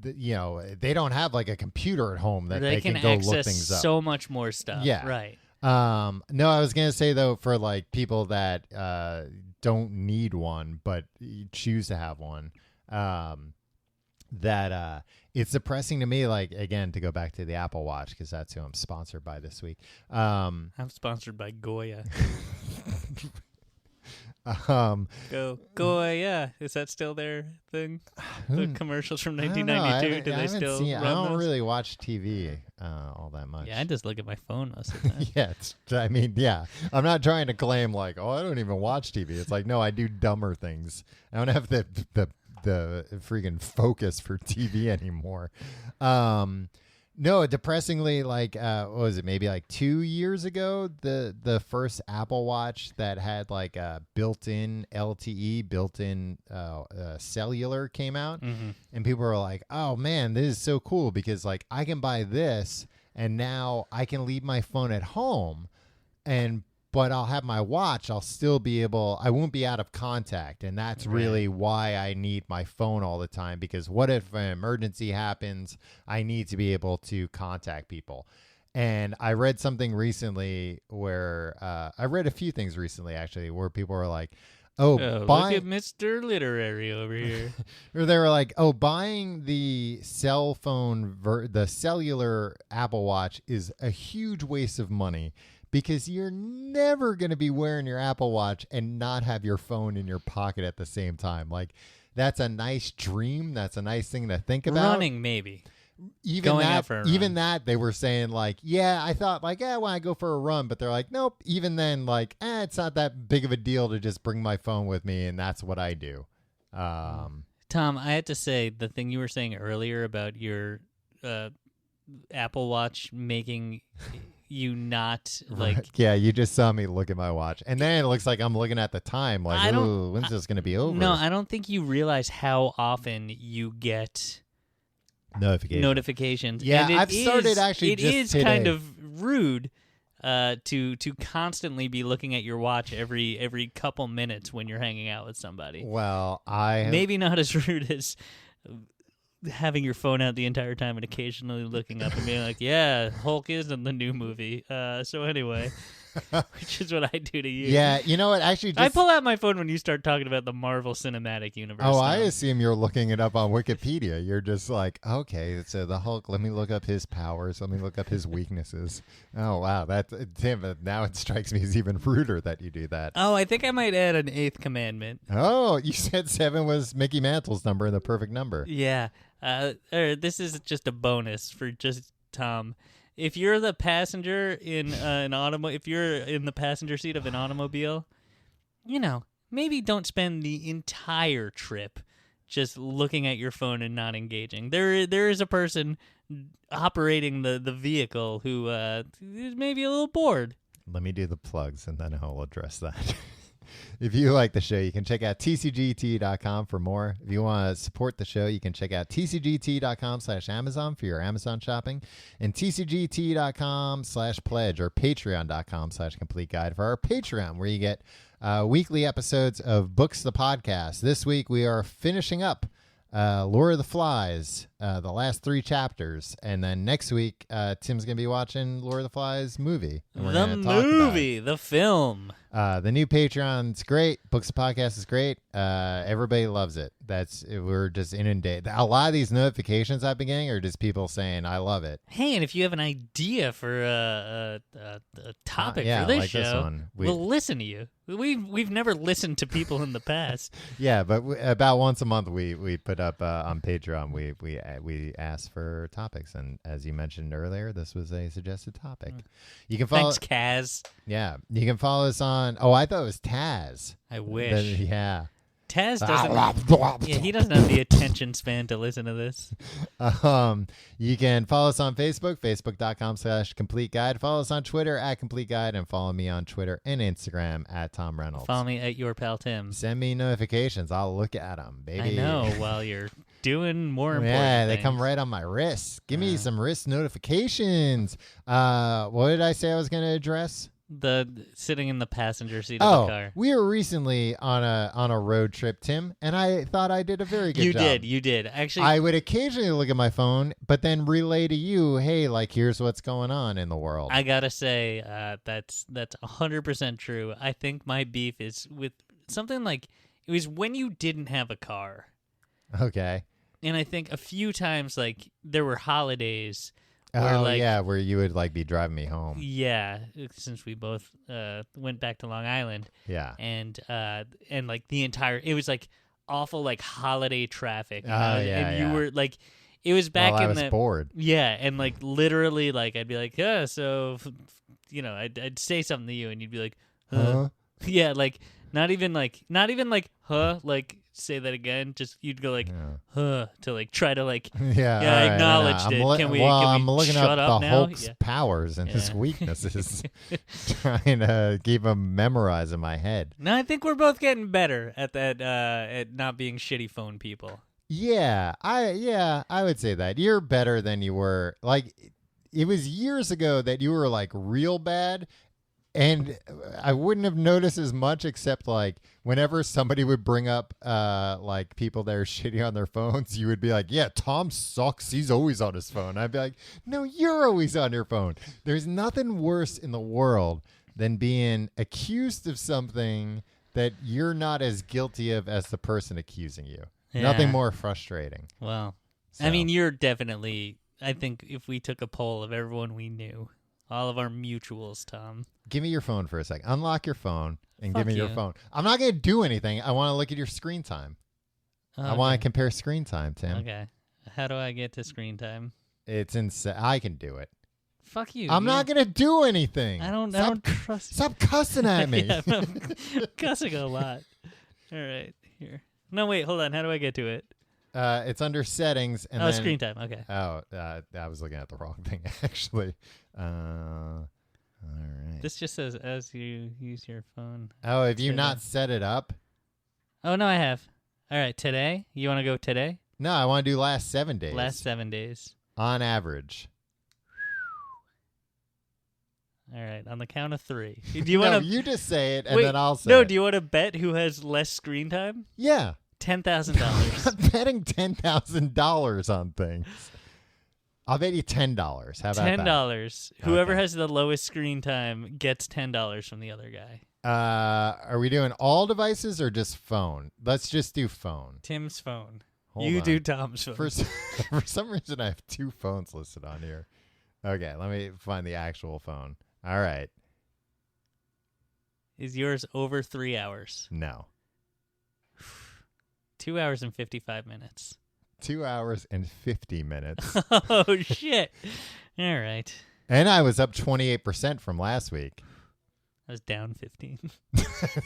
they don't have a computer at home that they can go look things up. So much more stuff. Yeah. Right. No, I was going to say though, for people that don't need one, but choose to have one, that it's depressing to me, again, to go back to the Apple Watch, because that's who I'm sponsored by this week. I'm sponsored by Goya. Go Goya. Is that still their thing? The commercials from 1992. Do they still run I don't those? really watch TV all that much. Yeah, I just look at my phone most of the time. Yeah, I'm not trying to claim I don't even watch TV. It's no, I do dumber things. I don't have the freaking focus for TV anymore. No, depressingly, what was it? Maybe 2 years ago, the first Apple Watch that had a built-in LTE, built-in cellular came out, and people were "Oh man, this is so cool because I can buy this, and now I can leave my phone at home, but I'll have my watch. I'll still be able. I won't be out of contact, and that's really why I need my phone all the time. Because what if an emergency happens? I need to be able to contact people. And I read something recently where I read a few things recently actually, where people were look at Mr. Literary over here. Or they were buying the cell phone, the cellular Apple Watch is a huge waste of money. Because you're never going to be wearing your Apple Watch and not have your phone in your pocket at the same time. That's a nice dream. That's a nice thing to think about. Running, maybe. Even that, they were saying yeah, I thought when I go for a run, but they're nope. Even then, it's not that big of a deal to just bring my phone with me, and that's what I do. Tom, I had to say the thing you were saying earlier about your Apple Watch making you not yeah, you just saw me look at my watch, and then it looks like I'm looking at the time ooh, when's this gonna be over? No, I don't think you realize how often you get notifications. Yeah, and I've started actually It just is today. kind of rude to constantly be looking at your watch every couple minutes when you're hanging out with somebody. Well, maybe not as rude as having your phone out the entire time and occasionally looking up and being like, yeah, Hulk is in the new movie. So anyway, which is what I do to you. Yeah, you know what? Actually, I pull out my phone when you start talking about the Marvel Cinematic Universe. Oh, I assume you're looking it up on Wikipedia. You're just like, okay, so the Hulk, let me look up his powers. Let me look up his weaknesses. Oh, wow. Tim, now it strikes me as even ruder that you do that. Oh, I think I might add an 8th commandment. Oh, you said 7 was Mickey Mantle's number and the perfect number. Yeah. This is just a bonus for just Tom. If you're the passenger in if you're in the passenger seat of an automobile, maybe don't spend the entire trip just looking at your phone and not engaging. There is a person operating the vehicle who is maybe a little bored. Let me do the plugs and then I'll address that. If you like the show, you can check out tcgt.com for more. If you want to support the show, you can check out tcgt.com/Amazon for your Amazon shopping and tcgt.com/pledge or patreon.com/complete guide for our Patreon, where you get weekly episodes of Books the Podcast. This week, we are finishing up Lord of the Flies, the last 3 chapters. And then next week, Tim's going to be watching Lord of the Flies movie. And we're the movie, the film. The new Patreon's great. Books of Podcast is great. Everybody loves it. We're just inundated. A lot of these notifications I've been getting are just people saying, I love it. Hey, and if you have an idea for a topic for this like show, this one. We'll listen to you. We've never listened to people in the past. Yeah, but about once a month we put up on Patreon. We ask for topics, and as you mentioned earlier, this was a suggested topic. You can follow. Thanks, Kaz. Yeah, you can follow us on. Oh, I thought it was Taz. I wish. Yeah. Taz doesn't. Yeah, he doesn't have the attention span to listen to this. You can follow us on Facebook, facebook.com/complete guide. Follow us on Twitter @complete guide, and follow me on Twitter and Instagram @Tom Reynolds. Follow me at your pal Tim. Send me notifications. I'll look at them, baby. I know, while you're doing more important Yeah, they things. come right on my wrist. Give me some wrist notifications. What did I say I was going to address? The sitting in the passenger seat of the car. We were recently on a road trip, Tim, and I thought I did a very good job. You did. Actually, I would occasionally look at my phone, but then relay to you, hey, like, here's what's going on in the world. I gotta say, that's 100% true. I think my beef is with something like, it was when you didn't have a car. Okay. And I think a few times, like, there were holidays where, where you would, like, be driving me home. Yeah, since we both went back to Long Island. Yeah. And like, it was, like, awful, like, holiday traffic. And you were, like, it was back I was bored. Yeah, and, like, literally, like, I'd be like, so, I'd say something to you, and you'd be like, huh? Yeah, like, not even like, huh? Like, say that again. Just, you'd go like, huh, to, like, try to, like, I acknowledged it. Can we I'm looking shut up up the now? Hulk's powers and his weaknesses, trying to keep them memorized in my head. No, I think we're both getting better at that, at not being shitty phone people. Yeah, I would say that. You're better than you were. Like, it was years ago that you were, like, real bad. And I wouldn't have noticed as much, except, like, whenever somebody would bring up, like, people that are shitty on their phones, you would be like, yeah, Tom sucks. He's always on his phone. I'd be like, no, you're always on your phone. There's nothing worse in the world than being accused of something that you're not as guilty of as the person accusing you. Yeah. Nothing more frustrating. Well, so. I mean, you're definitely, I think if we took a poll of everyone we knew, all of our mutuals, Tom. Give me your phone for a second. Unlock your phone and give me your phone. I'm not going to do anything. I want to look at your screen time. Okay. I want to compare screen time, Tim. Okay. How do I get to screen time? It's insane. I can do it. Fuck you. I'm not going to do anything. I don't trust you. Stop cussing at me. Yeah, I'm cussing a lot. All right. Here. No, wait. Hold on. How do I get to it? It's under settings. And then, screen time. Okay. I was looking at the wrong thing, actually. All right. This just says as you use your phone. Oh, have you not set it up? Oh, no, I have. All right. Today? You want to go today? No, I want to do last 7 days. Last 7 days. On average. All right, on the count of 3. Do you want to? You just say it, and then I'll say it. No, do you want to bet who has less screen time? Yeah. $10,000. I'm betting $10,000 on things. I'll bet you $10. How about that? $10. Whoever has the lowest screen time gets $10 from the other guy. Are we doing all devices or just phone? Let's just do phone. Tim's phone. Hold you on. do Tom's phone. For some reason, I have 2 phones listed on here. Okay, let me find the actual phone. All right. Is yours over 3 hours? No. 2 hours and 55 minutes. 2 hours and 50 minutes. Oh, shit. All right. And I was up 28% from last week. I was down 15.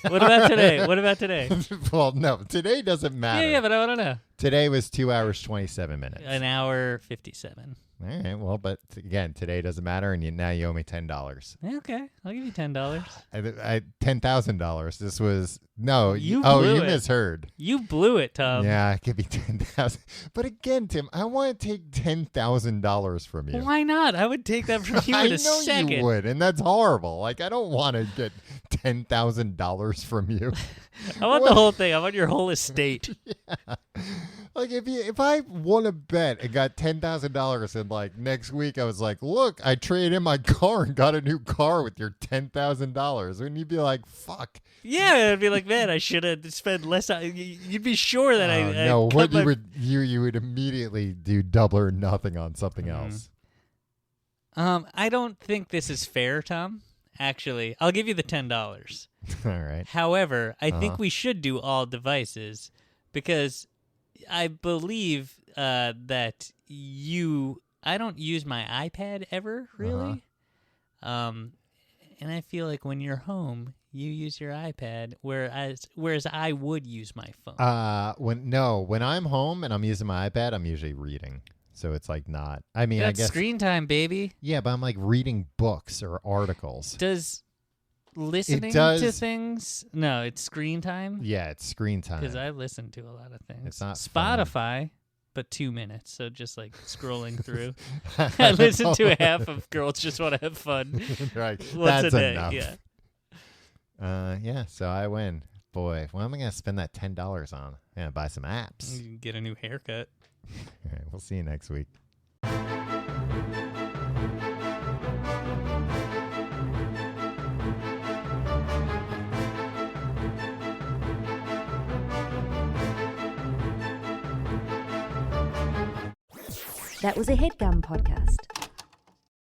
What about today? What about today? Well, no, today doesn't matter. Yeah, but I want to know. Today was 2 hours, 27 minutes. An hour, 57. All right, well, but again, today doesn't matter, and now you owe me $10. Okay, I'll give you $10. $10,000. This was you blew it. misheard. You blew it, Tom. Yeah, I give you $10,000. But again, Tim, I want to take $10,000 from you. Why not? I would take that from you in a second. I know you would, and that's horrible. Like, I don't want to get $10,000 from you. I want the whole thing. I want your whole estate. Yeah. Like if I won a bet and got $10,000 and like next week I was like, look, I traded in my car and got a new car with your $10,000, wouldn't you be like, fuck? Yeah, I'd be like, man, I should have spent less. You'd be sure that you would immediately do double or nothing on something else. I don't think this is fair, Tom. Actually, I'll give you the $10. All right. However, I think we should do all devices because I believe that I don't use my iPad ever, really. And I feel like when you're home, you use your iPad, whereas I would use my phone. When I'm home and I'm using my iPad, I'm usually reading. So it's like not. I mean, That's I guess screen time, baby. Yeah, but I'm like reading books or articles. Does listening to things? No, it's screen time. Yeah, it's screen time. Because I listen to a lot of things. It's not Spotify, but 2 minutes. So just like scrolling through. I listen to half of Girls Just Want to Have Fun. Right. Once That's a day. enough. Yeah. Yeah. So I win. Boy, what am I gonna spend that $10 on? I'm gonna buy some apps. You can get a new haircut. All right, we'll see you next week. That was a HeadGum podcast.